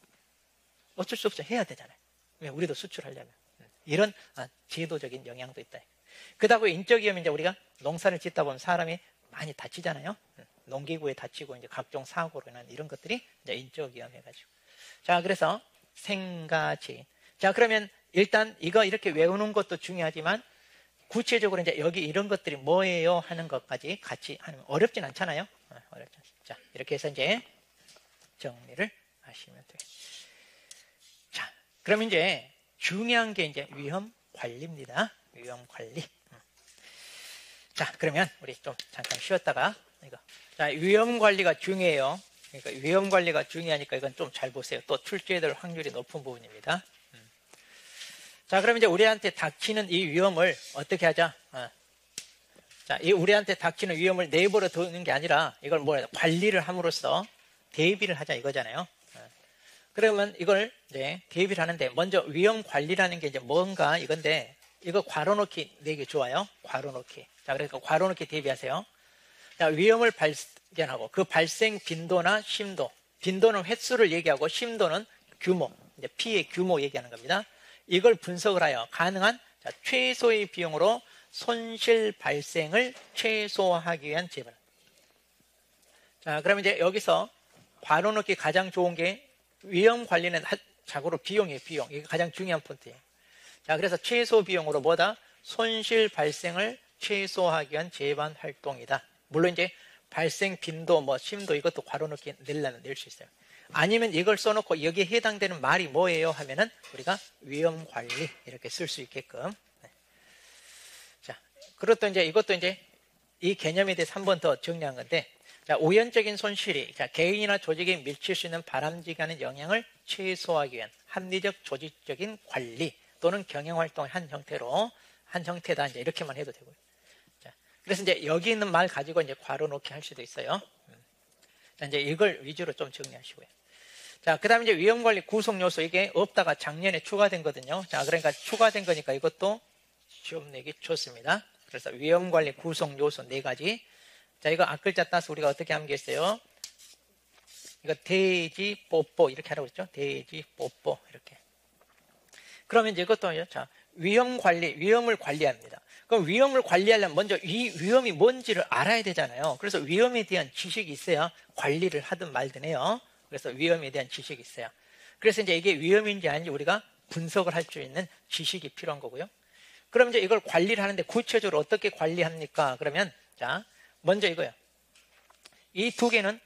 어쩔 수 없죠. 해야 되잖아요. 왜? 우리도 수출하려면. 이런 제도적인 영향도 있다. 그다음에 인적 위험이 이제 우리가 농사를 짓다 보면 사람이 많이 다치잖아요. 농기구에 다치고 이제 각종 사고로 인한 이런 것들이 이제 인적 위험해가지고. 자, 그래서 생가지. 자, 그러면 일단 이거 이렇게 외우는 것도 중요하지만 구체적으로 이제 여기 이런 것들이 뭐예요 하는 것까지 같이 하면 어렵진 않잖아요. 어렵지 않습니다. 자, 이렇게 해서 이제 정리를 하시면 돼요. 자, 그럼 이제 중요한 게 이제 위험 관리입니다. 위험 관리. 자, 그러면 우리 좀 잠깐 쉬었다가 이거. 자, 위험 관리가 중요해요. 그러니까 위험 관리가 중요하니까 이건 좀 잘 보세요. 또 출제될 확률이 높은 부분입니다. 자, 그럼 이제 우리한테 닥치는 이 위험을 어떻게 하자? 자, 이 우리한테 닥치는 위험을 내버려 두는 게 아니라 이걸 뭐야? 관리를 함으로써 대비를 하자 이거잖아요. 그러면 이걸 이제 대비를 하는데 먼저 위험 관리라는 게 이제 뭔가 이건데 이거 괄호넣기 내기 좋아요. 괄호넣기. 자, 그러니까 괄호넣기 대비하세요. 자, 위험을 발견하고 그 발생 빈도나 심도. 빈도는 횟수를 얘기하고 심도는 규모. 이제 피해 규모 얘기하는 겁니다. 이걸 분석을 하여 가능한 최소의 비용으로 손실 발생을 최소화하기 위한 재발. 자, 그러면 이제 여기서 괄호넣기 가장 좋은 게 위험 관리는 자고로 비용이에요. 비용. 이게 가장 중요한 포인트예요. 자, 그래서 최소 비용으로 뭐다? 손실 발생을 최소화하기 위한 재반 활동이다. 물론 이제 발생 빈도, 뭐 심도 이것도 괄호넣기 내려면 낼 수 있어요. 아니면 이걸 써놓고 여기에 해당되는 말이 뭐예요 하면은 우리가 위험 관리 이렇게 쓸 수 있게끔. 네. 자, 그것도 이제 이것도 이제 이 개념에 대해서 한 번 더 정리한 건데, 자, 우연적인 손실이 개인이나 조직에 미칠 수 있는 바람직하게 하는 영향을 최소화하기 위한 합리적 조직적인 관리 또는 경영 활동의 한 형태다. 이제 이렇게만 해도 되고요. 자, 그래서 이제 여기 있는 말 가지고 이제 괄호넣기 할 수도 있어요. 자, 이제 이걸 위주로 좀 정리하시고요. 자, 그 다음에 이제 위험관리 구성 요소, 이게 없다가 작년에 추가된 거거든요. 자, 그러니까 추가된 거니까 이것도 시험 내기 좋습니다. 그래서 위험관리 구성 요소 4가지. 자, 이거 앞글자 따서 우리가 어떻게 하면 겠어요? 이거 돼지, 뽀뽀 이렇게 하라고 했죠? 돼지, 뽀뽀 이렇게. 그러면 이제 이것도, 자, 위험을 관리합니다. 그럼 위험을 관리하려면 먼저 이 위험이 뭔지를 알아야 되잖아요. 그래서 위험에 대한 지식이 있어야 관리를 하든 말든 해요. 그래서 위험에 대한 지식이 있어야. 그래서 이제 이게 위험인지 아닌지 우리가 분석을 할 수 있는 지식이 필요한 거고요. 그럼 이제 이걸 관리를 하는데 구체적으로 어떻게 관리합니까? 그러면 자, 먼저 이거요. 이 2개는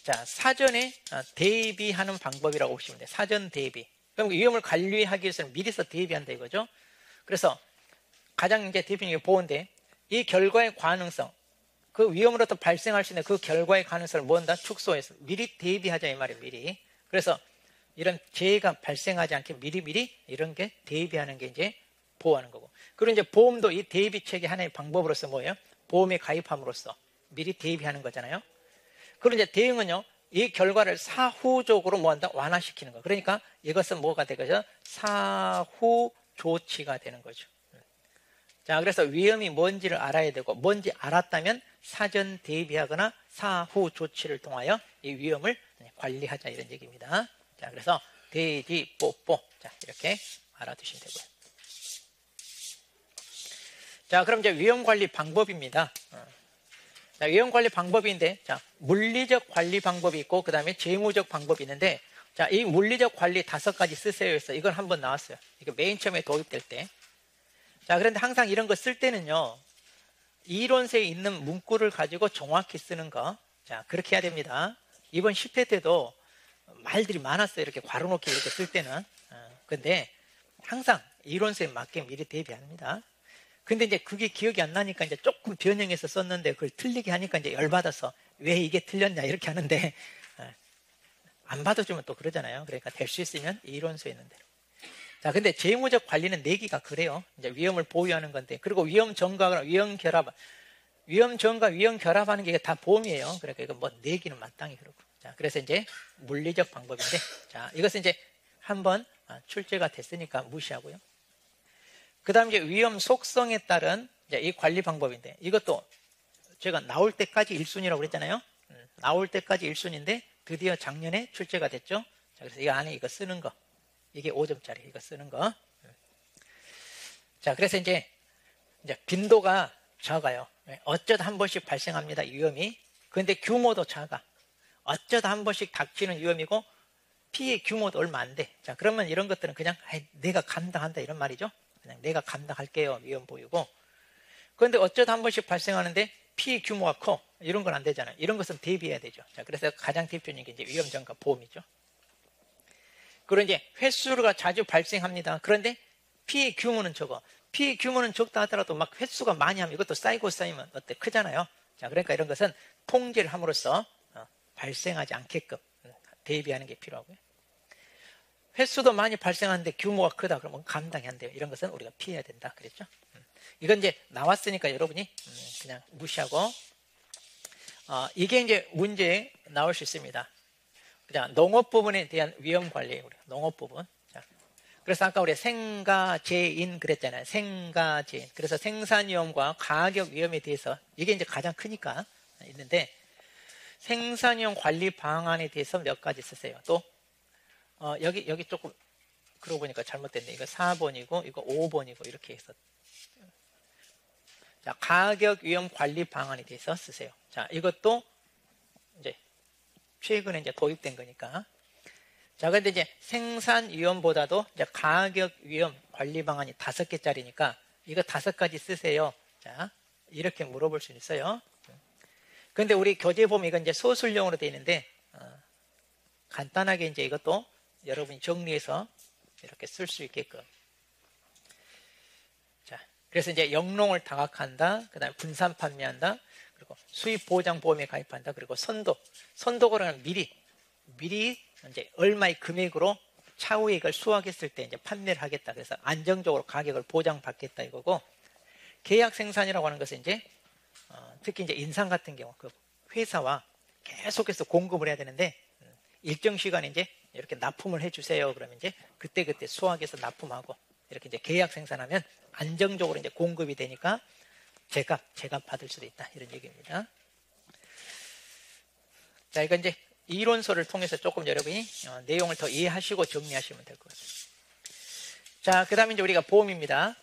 자, 사전에 대비하는 방법이라고 보시면 돼요. 사전 대비. 그럼 위험을 관리하기 위해서는 미리서 대비한다 이거죠. 그래서 가장 이제 대표적인 게 보호인데 이 결과의 가능성, 그 위험으로부터 발생할 수 있는 그 결과의 가능성을 뭐한다? 축소해서 미리 대비하자 이 말이에요. 미리. 그래서 이런 재해가 발생하지 않게 미리미리 이런 게 대비하는 게 이제 보호하는 거고. 그리고 이제 보험도 이 대비책의 하나의 방법으로서 뭐예요? 보험에 가입함으로써 미리 대비하는 거잖아요. 그리고 이제 대응은요, 이 결과를 사후적으로 뭐한다? 완화시키는 거. 그러니까 이것은 뭐가 되겠죠? 사후 조치가 되는 거죠. 자, 그래서 위험이 뭔지를 알아야 되고, 뭔지 알았다면 사전 대비하거나 사후 조치를 통하여 이 위험을 관리하자, 이런 얘기입니다. 자, 그래서 대디 뽀뽀. 자, 이렇게 알아두시면 되고요. 자, 그럼 이제 위험 관리 방법입니다. 자, 위험 관리 방법인데, 자, 물리적 관리 방법이 있고, 그 다음에 재무적 방법이 있는데, 자, 이 물리적 관리 5가지 쓰세요 해서 이건 한번 나왔어요. 이거 맨 처음에 도입될 때. 자, 그런데 항상 이런 거 쓸 때는요, 이론서에 있는 문구를 가지고 정확히 쓰는 거. 자, 그렇게 해야 됩니다. 이번 10회 때도 말들이 많았어요. 이렇게 괄호놓기 이렇게 쓸 때는. 근데 항상 이론서에 맞게 미리 대비합니다. 근데 이제 그게 기억이 안 나니까 이제 조금 변형해서 썼는데 그걸 틀리게 하니까 이제 열받아서 왜 이게 틀렸냐 이렇게 하는데, 안 받아주면 또 그러잖아요. 그러니까 될 수 있으면 이론서에 있는 대로. 자, 근데 재무적 관리는 내기가 그래요. 이제 위험을 보유하는 건데, 그리고 위험 전가나 위험 결합, 위험 전가, 위험 결합하는 게 다 보험이에요. 그러니까 이거 뭐 내기는 마땅히 그렇고. 자, 그래서 이제 물리적 방법인데, 자, 이것은 이제 한번 출제가 됐으니까 무시하고요. 그 다음 이제 위험 속성에 따른 이제 이 관리 방법인데, 이것도 제가 나올 때까지 1순위라고 그랬잖아요. 나올 때까지 1순위인데 드디어 작년에 출제가 됐죠. 자, 그래서 이 안에 이거 쓰는 거, 이게 5점짜리 이거 쓰는 거. 자, 그래서 이제 빈도가 작아요. 어쩌다 한 번씩 발생합니다, 위험이. 그런데 규모도 작아. 어쩌다 한 번씩 닥치는 위험이고 피해 규모도 얼마 안 돼. 자, 그러면 이런 것들은 그냥 내가 감당한다 이런 말이죠. 그냥 내가 감당할게요, 위험 보이고. 그런데 어쩌다 한 번씩 발생하는데 피해 규모가 커. 이런 건 안 되잖아요. 이런 것은 대비해야 되죠. 자, 그래서 가장 대표적인 게 이제 위험 전가 보험이죠. 그리고 이제 횟수가 자주 발생합니다. 그런데 피해 규모는 적어. 피해 규모는 적다 하더라도 막 횟수가 많이 하면 이것도 쌓이고 쌓이면 어때? 크잖아요. 자, 그러니까 이런 것은 통제를 함으로써 발생하지 않게끔 대비하는 게 필요하고요. 횟수도 많이 발생하는데 규모가 크다 그러면 감당이 안 돼요. 이런 것은 우리가 피해야 된다 그랬죠. 이건 이제 나왔으니까 여러분이 그냥 무시하고, 이게 이제 문제에 나올 수 있습니다. 자, 농업 부분에 대한 위험 관리, 농업 부분. 자, 그래서 아까 우리 생가재인 그랬잖아요. 생가재인. 그래서 생산 위험과 가격 위험에 대해서 이게 이제 가장 크니까 있는데, 생산 위험 관리 방안에 대해서 몇 가지 쓰세요. 또 여기 조금 그러고 보니까 잘못됐네. 이거 4번이고 이거 5번이고 이렇게 해서. 자, 가격 위험 관리 방안에 대해서 쓰세요. 자, 이것도 이제 최근에 이제 도입된 거니까. 자, 근데 이제 생산 위험보다도 이제 가격 위험 관리 방안이 5개짜리니까 이거 5가지 쓰세요. 자, 이렇게 물어볼 수 있어요. 근데 우리 교재 보면 이건 이제 소술용으로 되어 있는데, 간단하게 이제 이것도 여러분이 정리해서 이렇게 쓸 수 있게끔. 자, 그래서 이제 영농을 다각한다. 그 다음에 분산 판매한다. 그리고 수입 보장 보험에 가입한다. 그리고 선도고는 미리 이제 얼마의 금액으로 차후에 이걸 수확했을 때 이제 판매를 하겠다. 그래서 안정적으로 가격을 보장받겠다 이거고, 계약 생산이라고 하는 것은 이제 특히 이제 인상 같은 경우 그 회사와 계속해서 공급을 해야 되는데, 일정 시간에 이제 이렇게 납품을 해주세요. 그러면 이제 그때 수확해서 납품하고 이렇게 이제 계약 생산하면 안정적으로 이제 공급이 되니까 제값 받을 수도 있다 이런 얘기입니다. 자, 이건 이제 이론서를 통해서 조금 여러분이 내용을 더 이해하시고 정리하시면 될 것 같아요. 자, 그 다음에 이제 우리가 보험입니다.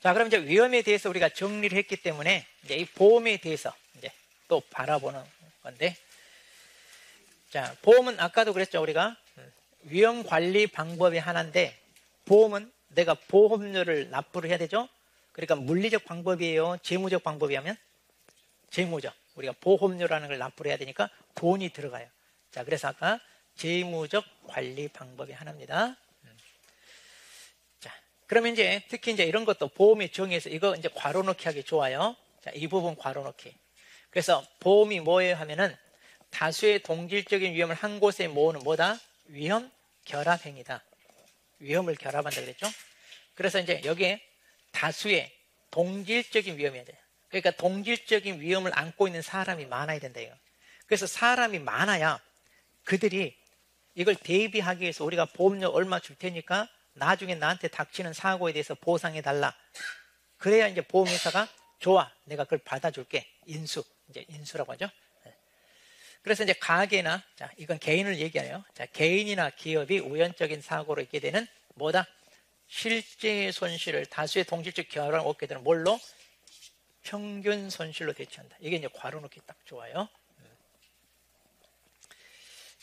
자, 그럼 이제 위험에 대해서 우리가 정리를 했기 때문에 이제 이 보험에 대해서 이제 또 바라보는 건데, 자, 보험은 아까도 그랬죠. 우리가 위험 관리 방법이 하나인데, 보험은 내가 보험료를 납부를 해야 되죠. 그러니까 물리적 방법이에요, 재무적 방법이 하면 재무적. 우리가 보험료라는 걸 납부를 해야 되니까 돈이 들어가요. 자, 그래서 아까 재무적 관리 방법이 하나입니다. 자, 그러면 이제 특히 이제 이런 것도 보험에 정의해서 이거 이제 괄호 넣기 하기 좋아요. 자, 이 부분 괄호 넣기. 그래서 보험이 뭐예요 하면은 다수의 동질적인 위험을 한 곳에 모으는 뭐다? 위험 결합 행위다. 위험을 결합한다 그랬죠? 그래서 이제 여기에 다수의 동질적인 위험이어야 돼요. 그러니까 동질적인 위험을 안고 있는 사람이 많아야 된다 이거. 그래서 사람이 많아야 그들이 이걸 대비하기 위해서 우리가 보험료 얼마 줄 테니까 나중에 나한테 닥치는 사고에 대해서 보상해 달라. 그래야 이제 보험회사가 좋아, 내가 그걸 받아줄게. 이제 인수라고 하죠. 그래서 이제 가계나, 자, 이건 개인을 얘기하네요. 자, 개인이나 기업이 우연적인 사고로 있게 되는 뭐다? 실제 손실을 다수의 동질적 결함을 얻게 되는 뭘로? 평균 손실로 대처한다. 이게 이제 괄호 넣기 딱 좋아요.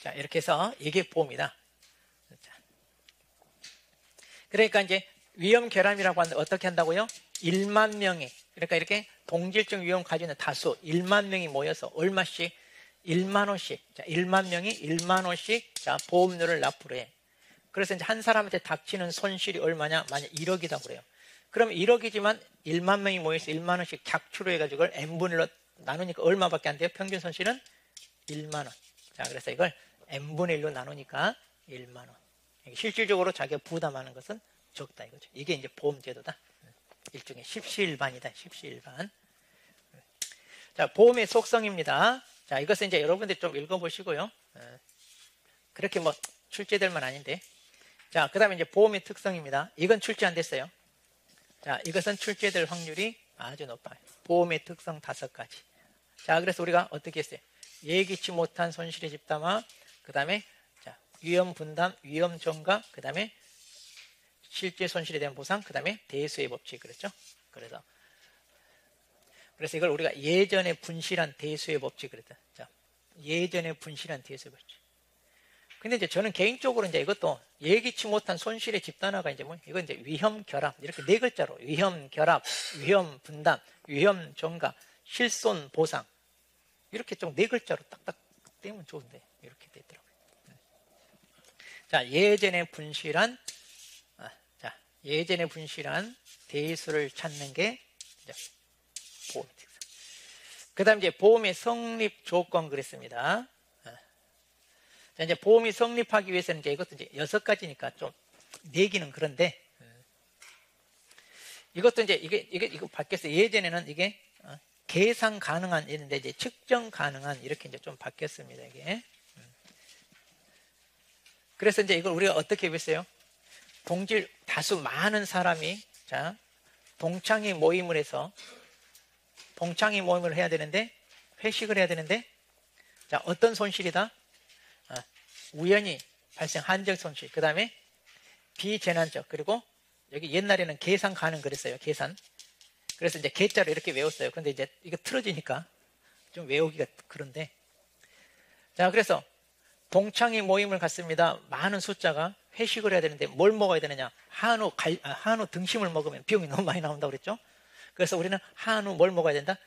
자, 이렇게 해서 이게 보험이다. 자, 그러니까 이제 위험 결함이라고 하는데 어떻게 한다고요? 1만 명이, 그러니까 이렇게 동질적 위험 가지고 있는 다수 1만 명이 모여서 얼마씩? 1만 원씩. 자, 1만 명이 1만 원씩 자, 보험료를 납부를 해. 그래서 이제 한 사람한테 닥치는 손실이 얼마냐? 만약 1억이다 그래요. 그러면 1억이지만 1만 명이 모여서 1만 원씩 객추로 해가지고 이걸 n분의 1로 나누니까 얼마밖에 안 돼요? 평균 손실은 1만 원. 자, 그래서 이걸 n분의 1로 나누니까 1만 원. 실질적으로 자기가 부담하는 것은 적다 이거죠. 이게 이제 보험제도다. 일종의 십시일반이다. 십시일반. 자, 보험의 속성입니다. 자, 이것은 이제 여러분들 좀 읽어보시고요. 그렇게 뭐 출제될 만 아닌데. 자, 그 다음에 이제 보험의 특성입니다. 이건 출제 안 됐어요. 자, 이것은 출제될 확률이 아주 높아요. 보험의 특성 5가지. 자, 그래서 우리가 어떻게 했어요? 예기치 못한 손실의 집담화, 그 다음에 자, 위험 분담, 위험 전가, 그 다음에 실제 손실에 대한 보상, 그 다음에 대수의 법칙 그랬죠? 그래서 이걸 우리가 예전에 분실한 대수의 법칙 그랬다. 자, 예전에 분실한 대수의 법칙. 근데 이제 저는 개인적으로 이제 이것도 예기치 못한 손실의 집단화가 이제 뭐 이건 이제 위험 결합 이렇게 4글자로 위험 결합, 위험 분담, 위험 전가, 실손 보상 이렇게 좀 4글자로 딱딱 떼면 좋은데 이렇게 되더라고요. 자, 예전에 분실한 대수를 찾는 게 보험 특성. 그다음 이제 보험의 성립 조건 그랬습니다. 자, 이제 보험이 성립하기 위해서는 이제 이것도 이제 6가지니까 좀 내기는 그런데 이것도 이제 이거 바뀌었어요. 예전에는 이게 계산 가능한 이런데 이제 측정 가능한 이렇게 이제 좀 바뀌었습니다. 이게. 그래서 이제 이걸 우리가 어떻게 했어요? 동질 다수 많은 사람이 자 동창회 모임을 해서 동창회 모임을 해야 되는데 회식을 해야 되는데 자 어떤 손실이다? 우연히 발생 한정 손실, 그 다음에 비재난적, 그리고 여기 옛날에는 계산 가능 그랬어요. 계산. 그래서 이제 계자로 이렇게 외웠어요. 근데 이제 이거 틀어지니까 좀 외우기가 그런데 자 그래서 동창회 모임을 갔습니다. 많은 숫자가 회식을 해야 되는데 뭘 먹어야 되느냐? 한우 등심을 먹으면 비용이 너무 많이 나온다고 그랬죠. 그래서 우리는 한우 뭘 먹어야 된다?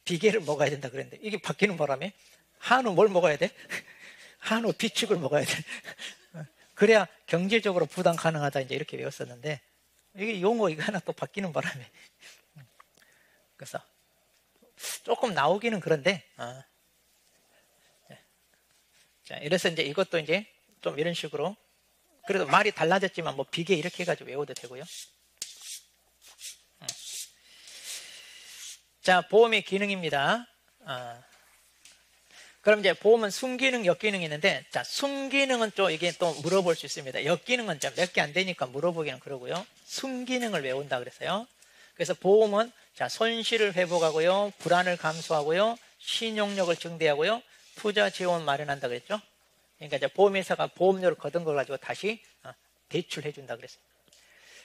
비계를 먹어야 된다 그랬는데 이게 바뀌는 바람에 한우 뭘 먹어야 돼? 한우 비축을 먹어야 돼. 그래야 경제적으로 부담 가능하다 이제 이렇게 외웠었는데 이게 용어 이거 하나 또 바뀌는 바람에 그래서 조금 나오기는 그런데 자 이래서 이제 이것도 이제 좀 이런 식으로 그래도 말이 달라졌지만 뭐 비계 이렇게 해가지고 외워도 되고요. 자 보험의 기능입니다. 그럼 이제 보험은 순기능, 역기능이 있는데, 자, 순기능은 또 이게 또 물어볼 수 있습니다. 역기능은 몇 개 안 되니까 물어보기는 그러고요. 순기능을 외운다 그랬어요. 그래서 보험은 자, 손실을 회복하고요, 불안을 감소하고요, 신용력을 증대하고요, 투자 재원 마련한다 그랬죠. 그러니까 이제 보험회사가 보험료를 거둔 걸 가지고 다시 대출해 준다 그랬어요.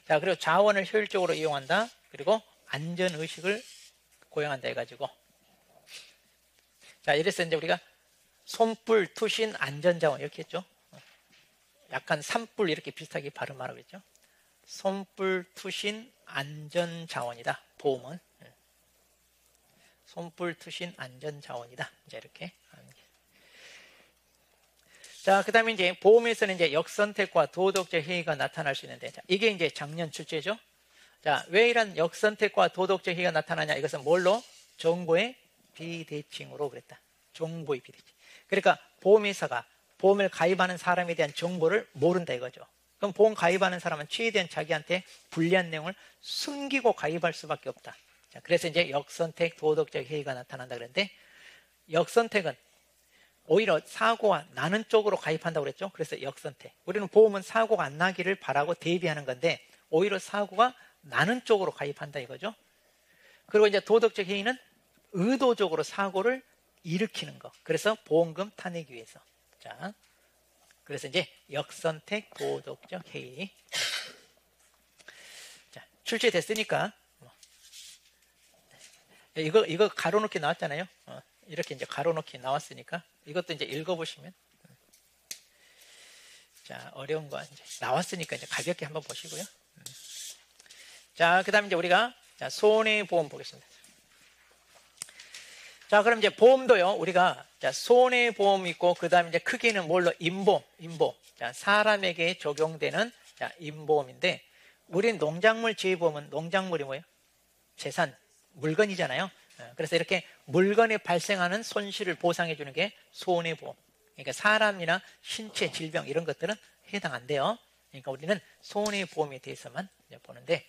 자, 그리고 자원을 효율적으로 이용한다. 그리고 안전의식을 고양한다 해가지고. 자, 이래서 이제 우리가 손불, 투신, 안전자원 이렇게 했죠. 약간 산불 이렇게 비슷하게 발음하라고 했죠. 손불, 투신, 안전자원이다. 보험은 손불, 투신, 안전자원이다. 이제 이렇게. 자, 그다음에 이제 보험에서는 이제 역선택과 도덕적 해이가 나타날 수 있는데, 자, 이게 이제 작년 출제죠. 자, 왜 이런 역선택과 도덕적 해이가 나타나냐? 이것은 뭘로? 정보의 비대칭으로 그랬다. 정보의 비대칭. 그러니까 보험회사가 보험을 가입하는 사람에 대한 정보를 모른다 이거죠. 그럼 보험 가입하는 사람은 최대한 자기한테 불리한 내용을 숨기고 가입할 수밖에 없다. 자, 그래서 이제 역선택 도덕적 해이가 나타난다 그랬는데, 역선택은 오히려 사고가 나는 쪽으로 가입한다고 그랬죠. 그래서 역선택. 우리는 보험은 사고가 안 나기를 바라고 대비하는 건데 오히려 사고가 나는 쪽으로 가입한다 이거죠. 그리고 이제 도덕적 해이는 의도적으로 사고를 일으키는 거. 그래서 보험금 타내기 위해서. 자, 그래서 이제 역선택 도덕적 해이. 자, 출제됐으니까 이거 가로놓기 나왔잖아요. 이렇게 이제 가로놓기 나왔으니까 이것도 이제 읽어보시면, 자, 어려운 거 이제 나왔으니까 이제 가볍게 한번 보시고요. 자, 그다음 이제 우리가 자, 손해보험 보겠습니다. 자, 그럼 이제 보험도요, 우리가 자, 손해보험 있고, 그다음 이제 크게는 뭘로? 임보험. 자, 사람에게 적용되는 자, 임보험인데, 우린 농작물 지배보험은 농작물이 뭐예요? 재산, 물건이잖아요. 그래서 이렇게 물건에 발생하는 손실을 보상해 주는 게 손해보험. 그러니까 사람이나 신체 질병 이런 것들은 해당 안 돼요. 그러니까 우리는 손해보험에 대해서만 보는데,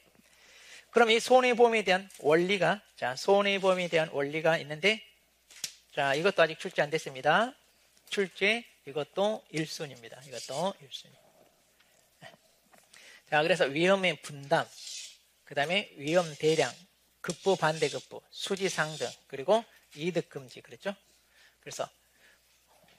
그럼 이 손해보험에 대한 원리가, 자, 손해보험에 대한 원리가 있는데, 자, 이것도 아직 출제 안 됐습니다. 출제, 이것도 1순위입니다. 이것도 1순위. 자, 그래서 위험의 분담, 그 다음에 위험 대량, 급부 반대 급부, 수지 상등, 그리고 이득 금지, 그랬죠? 그래서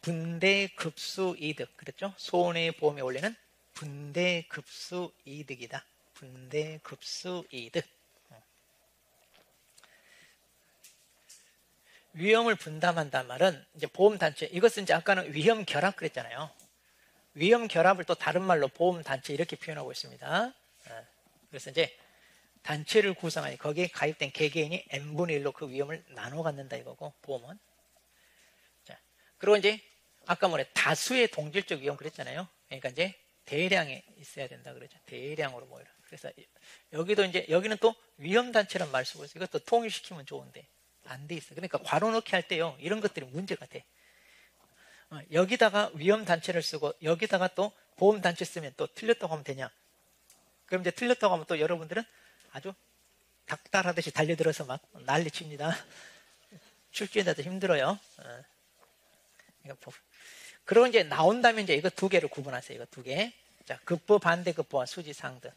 분대 급수 이득, 그랬죠? 손해보험의 원리는 분대 급수 이득이다. 분대 급수 이득. 위험을 분담한다는 말은 이제 보험단체, 이것은 이제 아까는 위험 결합 그랬잖아요. 위험 결합을 또 다른 말로 보험단체 이렇게 표현하고 있습니다. 그래서 이제 단체를 구성하니 거기에 가입된 개개인이 n분의 1로 그 위험을 나눠 갖는다 이거고, 보험은. 자, 그리고 이제 아까 뭐래, 다수의 동질적 위험 그랬잖아요. 그러니까 이제 대량에 있어야 된다 그러죠. 대량으로 모여라. 그래서 여기도 이제, 여기는 또 위험단체란 말 쓰고 있어요. 이것도 통일시키면 좋은데 안 돼 있어. 그러니까 괄호 넣기 할 때요, 이런 것들이 문제가 돼. 여기다가 위험단체를 쓰고 여기다가 또 보험단체 쓰면 또 틀렸다고 하면 되냐? 그럼 이제 틀렸다고 하면 또 여러분들은 아주 닭달하듯이 달려들어서 막 난리 칩니다. 출제에다도 힘들어요. 그리고 이제 나온다면 이제 이거 두 개를 구분하세요. 이거 두 개. 자, 급부, 반대급부와 수지 상등.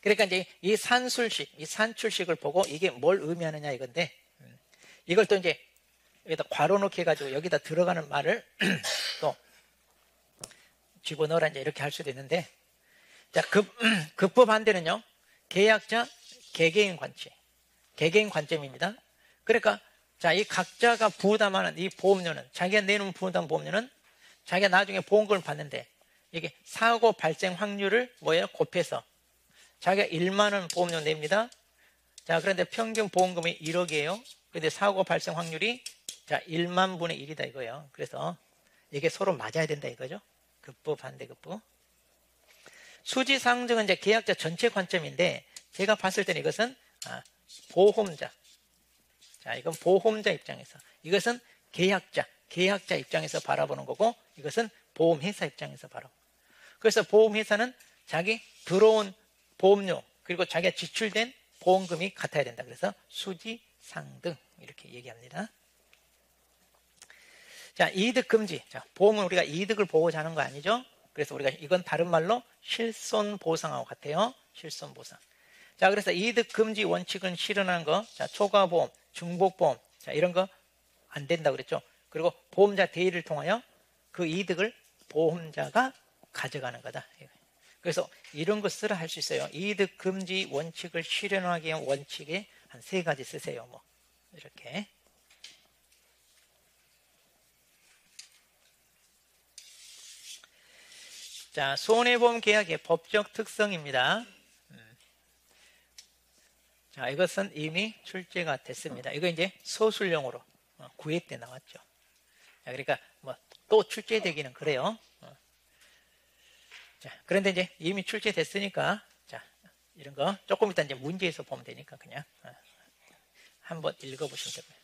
그러니까 이제 이 산술식, 이 산출식을 보고 이게 뭘 의미하느냐 이건데, 이걸 또 이제 여기다 괄호 넣기 해가지고 여기다 들어가는 말을 또 집어넣으라 이제 이렇게 할 수도 있는데, 자, 급부 반대는요, 계약자, 개개인 관체. 개개인 관점입니다. 그러니까, 자, 이 각자가 부담하는 이 보험료는, 자기가 내놓은 부담 보험료는 자기가 나중에 보험금을 받는데, 이게 사고 발생 확률을 뭐예요? 곱해서. 자기가 1만 원 보험료 냅니다. 자, 그런데 평균 보험금이 1억이에요. 근데 사고 발생 확률이 자, 1만 분의 1이다 이거예요. 그래서 이게 서로 맞아야 된다 이거죠. 급부, 반대급부. 수지 상증은 이제 계약자 전체 관점인데, 제가 봤을 때는 이것은 보험자. 자, 이건 보험자 입장에서. 이것은 계약자 입장에서 바라보는 거고, 이것은 보험회사 입장에서 바라보는 거고. 그래서 보험회사는 자기 들어온 보험료, 그리고 자기가 지출된 보험금이 같아야 된다. 그래서 수지 상등 이렇게 얘기합니다. 자, 이득 금지. 자, 보험은 우리가 이득을 보고자 하는 거 아니죠? 그래서 우리가 이건 다른 말로 실손보상하고 같아요. 실손보상. 자, 그래서 이득 금지 원칙은 실현하는 거. 자, 초과보험, 중복보험. 자, 이런 거 안 된다 그랬죠. 그리고 보험자 대리를 통하여 그 이득을 보험자가 가져가는 거다. 그래서 이런 거 쓰라 할 수 있어요. 이득 금지 원칙을 실현하기 위한 원칙에 한 3가지 쓰세요. 뭐 이렇게. 자, 손해보험 계약의 법적 특성입니다. 자, 이것은 이미 출제가 됐습니다. 이거 이제 서술형으로 9회 때 나왔죠. 자, 그러니까 뭐 또 출제되기는 그래요. 자, 그런데 이제 이미 출제됐으니까, 자, 이런 거 조금 이따 이제 문제에서 보면 되니까 그냥 한번 읽어보시면 되고요.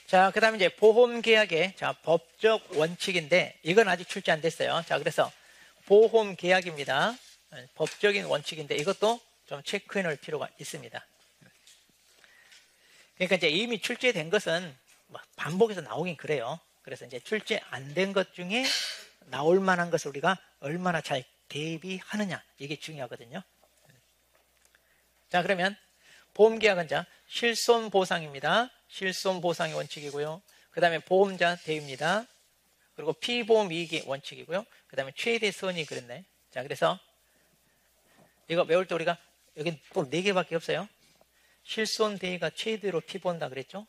자, 그 다음에 이제 보험계약의 법적 원칙인데, 이건 아직 출제 안 됐어요. 자, 그래서 보험계약입니다. 법적인 원칙인데, 이것도 좀 체크해 놓을 필요가 있습니다. 그러니까 이제 이미 출제된 것은 반복해서 나오긴 그래요. 그래서 이제 출제 안 된 것 중에 나올 만한 것을 우리가 얼마나 잘 대비하느냐, 이게 중요하거든요. 자, 그러면 보험계약은 실손보상입니다. 실손보상이 원칙이고요. 그 다음에 보험자 대위입니다. 그리고 피보험이익이 원칙이고요. 그 다음에 최대 선이 그랬네. 자, 그래서 이거 외울 때 우리가 여기 또 4개밖에 없어요. 실손 대위가 최대로 피본다 그랬죠.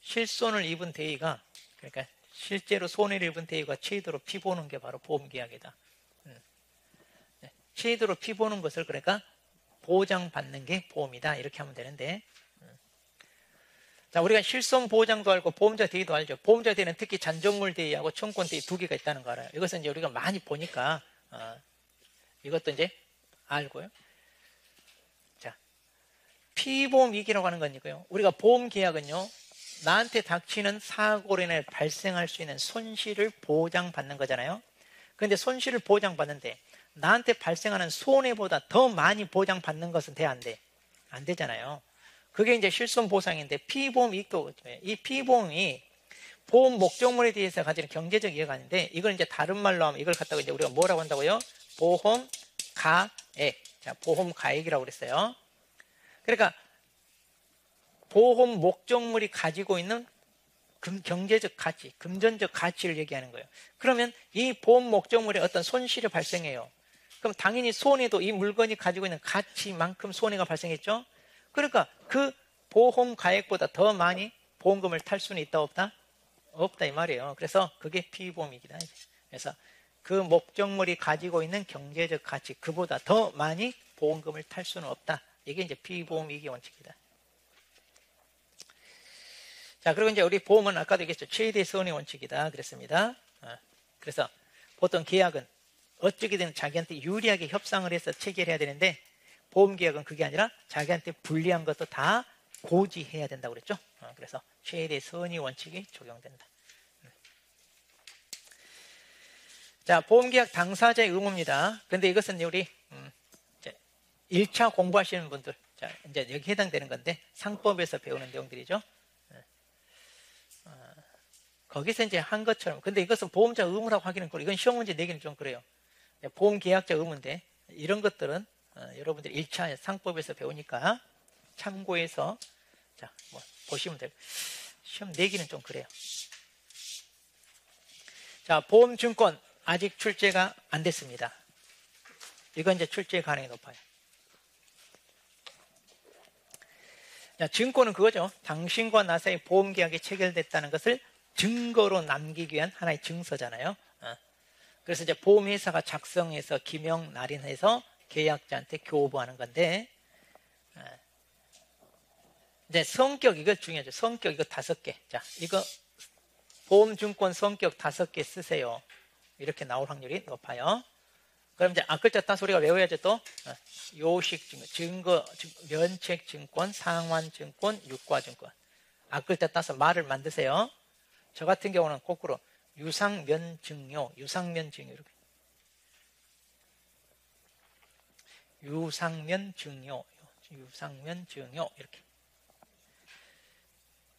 실손을 입은 대위가, 그러니까 실제로 손해를 입은 대위가 최대로 피보는 게 바로 보험계약이다. 최대로 피보는 것을 그러니까 보장받는 게 보험이다, 이렇게 하면 되는데, 자, 우리가 실손 보장도 알고 보험자 대위도 알죠. 보험자 대위는 특히 잔존물 대위하고 청권 대위 2개가 있다는 거 알아요. 이것은 이제 우리가 많이 보니까 이것도 이제 알고요. 자, 피보험이익이라고 하는 건 이거요. 우리가 보험계약은요, 나한테 닥치는 사고로 인해 발생할 수 있는 손실을 보장받는 거잖아요. 그런데 손실을 보장받는데 나한테 발생하는 손해보다 더 많이 보장받는 것은 돼, 안 돼? 안 되잖아요. 그게 이제 실손보상인데, 피보험 이익도, 이 피보험이 보험 목적물에 대해서 가지는 경제적 이해가 아닌데, 이걸 이제 다른 말로 하면 이걸 갖다가 이제 우리가 뭐라고 한다고요? 보험 가액. 자, 보험 가액이라고 그랬어요. 그러니까 보험 목적물이 가지고 있는 경제적 가치, 금전적 가치를 얘기하는 거예요. 그러면 이 보험 목적물에 어떤 손실이 발생해요. 그럼 당연히 손해도 이 물건이 가지고 있는 가치만큼 손해가 발생했죠. 그러니까 그 보험 가액보다 더 많이 보험금을 탈 수는 있다, 없다? 없다, 이 말이에요. 그래서 그게 피보험이기다. 그래서 그 목적물이 가지고 있는 경제적 가치, 그보다 더 많이 보험금을 탈 수는 없다. 이게 이제 피보험이익의 원칙이다. 자, 그리고 이제 우리 보험은 아까도 얘기했죠. 최대 선의 원칙이다 그랬습니다. 그래서 보통 계약은 어떻게든 자기한테 유리하게 협상을 해서 체결해야 되는데, 보험계약은 그게 아니라 자기한테 불리한 것도 다 고지해야 된다고 그랬죠. 그래서 최대 선의 원칙이 적용된다. 자, 보험계약 당사자의 의무입니다. 그런데 이것은 우리 1차 공부하시는 분들, 자, 이제 여기 해당되는 건데, 상법에서 배우는 내용들이죠. 거기서 이제 한 것처럼, 근데 이것은 보험자 의무라고 하기는 그렇고, 이건 시험 문제 내기는 좀 그래요. 보험계약자 의무인데, 이런 것들은 여러분들이 1차 상법에서 배우니까 참고해서 보시면 돼요. 시험 내기는 좀 그래요. 자, 보험증권 아직 출제가 안 됐습니다. 이건 이제 출제 가능성이 높아요. 자, 증권은 그거죠. 당신과 나 사이 보험계약이 체결됐다는 것을 증거로 남기기 위한 하나의 증서잖아요. 그래서 이제 보험회사가 작성해서 기명 날인해서 계약자한테 교부하는 건데, 이제 성격, 이거 중요하죠. 성격 이거 5개. 자, 이거 보험증권 성격 5개 쓰세요. 이렇게 나올 확률이 높아요. 그럼 이제 앞글자 따서 우리가 외워야죠. 또 요식증권, 면책증권, 상환증권, 유가증권. 앞글자 따서 말을 만드세요. 저 같은 경우는 거꾸로 유상면증요 이렇게. 유상면증요 이렇게.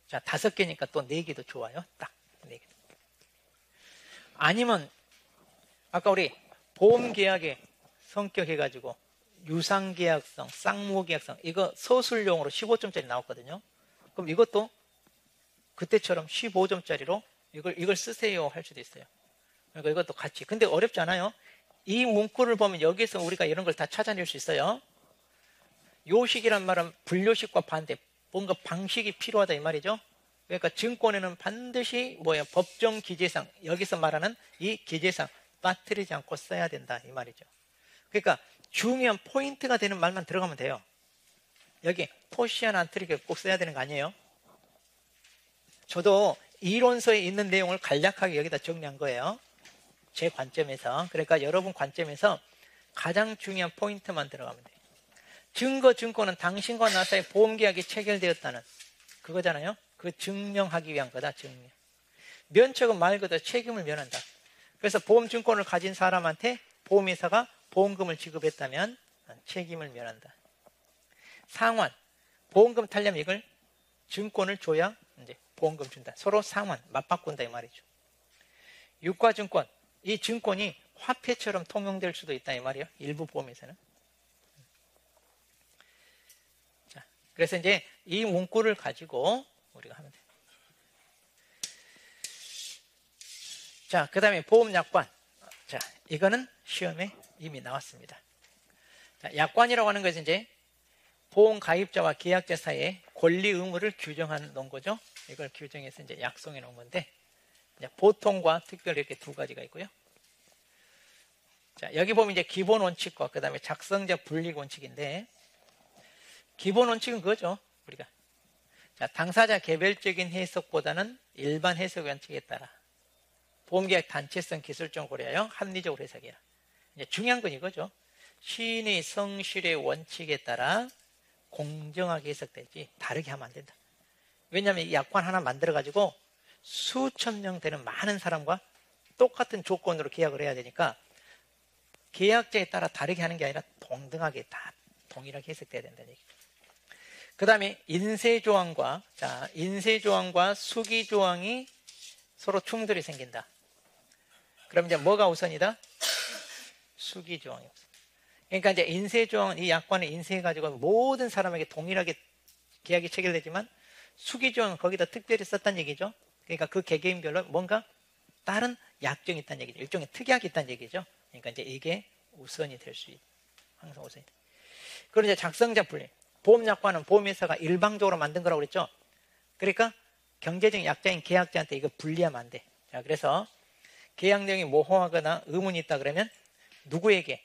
자, 5개니까 또 4개도 좋아요. 딱 4개. 아니면 아까 우리 보험계약의 성격 해가지고 유상계약성, 쌍무계약성, 이거 서술용으로 15점짜리 나왔거든요. 그럼 이것도 그때처럼 15점짜리로 이걸 쓰세요 할 수도 있어요. 그러니까 이것도 같이. 근데 어렵지 않아요. 이 문구를 보면 여기서 우리가 이런 걸 다 찾아낼 수 있어요. 요식이란 말은 불요식과 반대, 뭔가 방식이 필요하다 이 말이죠. 그러니까 증권에는 반드시 법정 기재상, 여기서 말하는 이 기재상 빠뜨리지 않고 써야 된다 이 말이죠. 그러니까 중요한 포인트가 되는 말만 들어가면 돼요. 여기 포시안 안 틀리게 꼭 써야 되는 거 아니에요? 저도 이론서에 있는 내용을 간략하게 여기다 정리한 거예요. 제 관점에서. 그러니까 여러분 관점에서 가장 중요한 포인트만 들어가면 돼요. 증거는 당신과 나 사이 보험계약이 체결되었다는 그거잖아요. 그 증명하기 위한 거다. 증명. 면책은 말 그대로 책임을 면한다. 그래서 보험증권을 가진 사람한테 보험회사가 보험금을 지급했다면 책임을 면한다. 상환. 보험금 타려면 이걸 증권을 줘야 이제 보험금 준다. 서로 상환, 맞바꾼다 이 말이죠. 유가증권. 이 증권이 화폐처럼 통용될 수도 있다 이 말이에요. 일부 보험에서는. 자, 그래서 이제 이 문구를 가지고 우리가 하면 돼. 자, 그 다음에 보험약관. 자, 이거는 시험에 이미 나왔습니다. 자, 약관이라고 하는 것은 이제 보험 가입자와 계약자 사이의 권리 의무를 규정하는 거죠. 이걸 규정해서 이제 약속해 놓은 건데, 이제 보통과 특별 이렇게 두 가지가 있고요. 자, 여기 보면 이제 기본 원칙과 그 다음에 작성자 불이익 원칙인데, 기본 원칙은 그거죠. 우리가. 자, 당사자 개별적인 해석보다는 일반 해석 원칙에 따라 보험계약 단체성 기술적 고려하여 합리적으로 해석해라. 이제 중요한 건 이거죠. 시인의 성실의 원칙에 따라 공정하게 해석되지 다르게 하면 안 된다. 왜냐하면 이 약관 하나 만들어가지고 수천 명 되는 많은 사람과 똑같은 조건으로 계약을 해야 되니까 계약자에 따라 다르게 하는 게 아니라 동등하게 다 동일하게 해석돼야 된다는 얘기죠. 그 다음에 인쇄조항과 수기조항이 서로 충돌이 생긴다. 그럼 이제 뭐가 우선이다? 수기조항이 우선. 그러니까 이제 인쇄조항, 이 약관을 인쇄해가지고 모든 사람에게 동일하게 계약이 체결되지만 수기조항은 거기다 특별히 썼다는 얘기죠. 그러니까 그 개개인별로 뭔가 다른 약정이 있다는 얘기죠. 일종의 특약이 있다는 얘기죠. 그러니까 이제 이게 우선이 될 수 있다. 항상 우선이 돼. 그리고 이제 작성자 분리. 보험약관은 보험회사가 일방적으로 만든 거라고 그랬죠. 그러니까 경제적 약자인 계약자한테 이거 분리하면 안 돼. 자, 그래서 계약 내용이 모호하거나 의문이 있다 그러면 누구에게?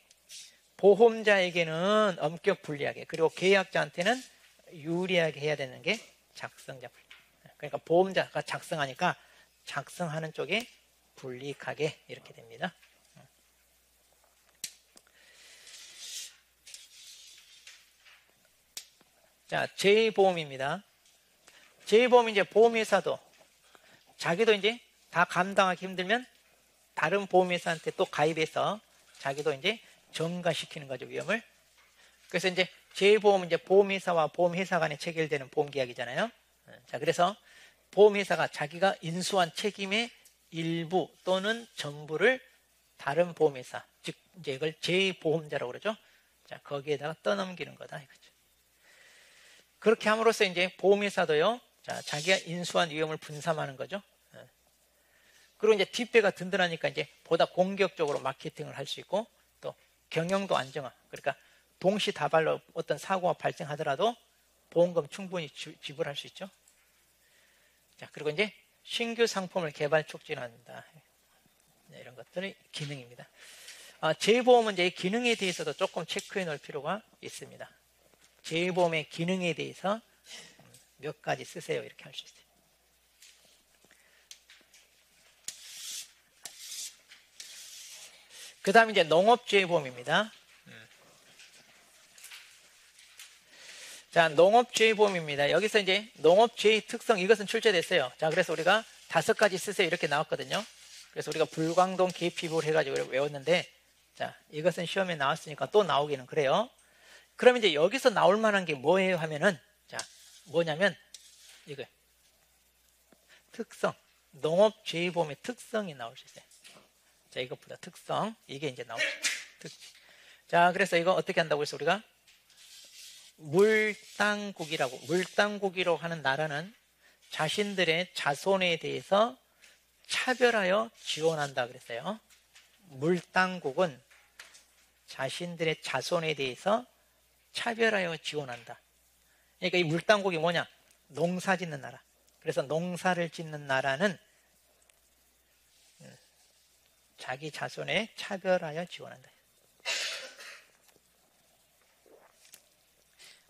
보험자에게는 엄격 불리하게, 그리고 계약자한테는 유리하게 해야 되는 게 작성자 분리. 그러니까 보험자가 작성하니까 작성하는 쪽에 불이익하게 이렇게 됩니다. 자, 제2보험입니다. 제2보험 이제 보험회사도 자기도 이제 다 감당하기 힘들면 다른 보험회사한테 또 가입해서 자기도 이제 전가시키는 거죠, 위험을. 그래서 이제 제2보험은 이제 보험회사와 보험회사 간에 체결되는 보험계약이잖아요. 자, 그래서 보험회사가 자기가 인수한 책임의 일부 또는 전부를 다른 보험회사, 즉 이제 이걸 제2보험자라고 그러죠. 자, 거기에다가 떠넘기는 거다 이거죠. 그렇게 함으로써 이제 보험회사도요, 자, 자기가 인수한 위험을 분담하는 거죠. 그리고 이제 뒷배가 든든하니까 이제 보다 공격적으로 마케팅을 할 수 있고 또 경영도 안정화. 그러니까 동시다발로 어떤 사고가 발생하더라도 보험금 충분히 지불할 수 있죠. 자, 그리고 이제 신규 상품을 개발 촉진한다. 이런 것들이 기능입니다. 제2보험은 이제 기능에 대해서도 조금 체크해 놓을 필요가 있습니다. 제2보험의 기능에 대해서 몇 가지 쓰세요. 이렇게 할 수 있어요. 그 다음에 이제 농업제2보험입니다. 자, 농업제2보험입니다. 여기서 이제 농업제2 특성, 이것은 출제됐어요. 자, 그래서 우리가 5가지 쓰세요. 이렇게 나왔거든요. 그래서 우리가 불광동 계피부를 해가지고 외웠는데, 자, 이것은 시험에 나왔으니까 또 나오기는 그래요. 그럼 이제 여기서 나올 만한 게 뭐예요 하면은, 자, 뭐냐면, 이거. 특성. 농업제2보험의 특성이 나올 수 있어요. 자, 이것보다 특성. 이게 이제 나올 수 있어요. 자, 그래서 이거 어떻게 한다고 해서 우리가 물당국이라고 하는 나라는 자신들의 자손에 대해서 차별하여 지원한다 그랬어요. 물당국은 자신들의 자손에 대해서 차별하여 지원한다. 그러니까 이 물당국이 뭐냐? 농사 짓는 나라. 그래서 농사를 짓는 나라는 자기 자손에 차별하여 지원한다.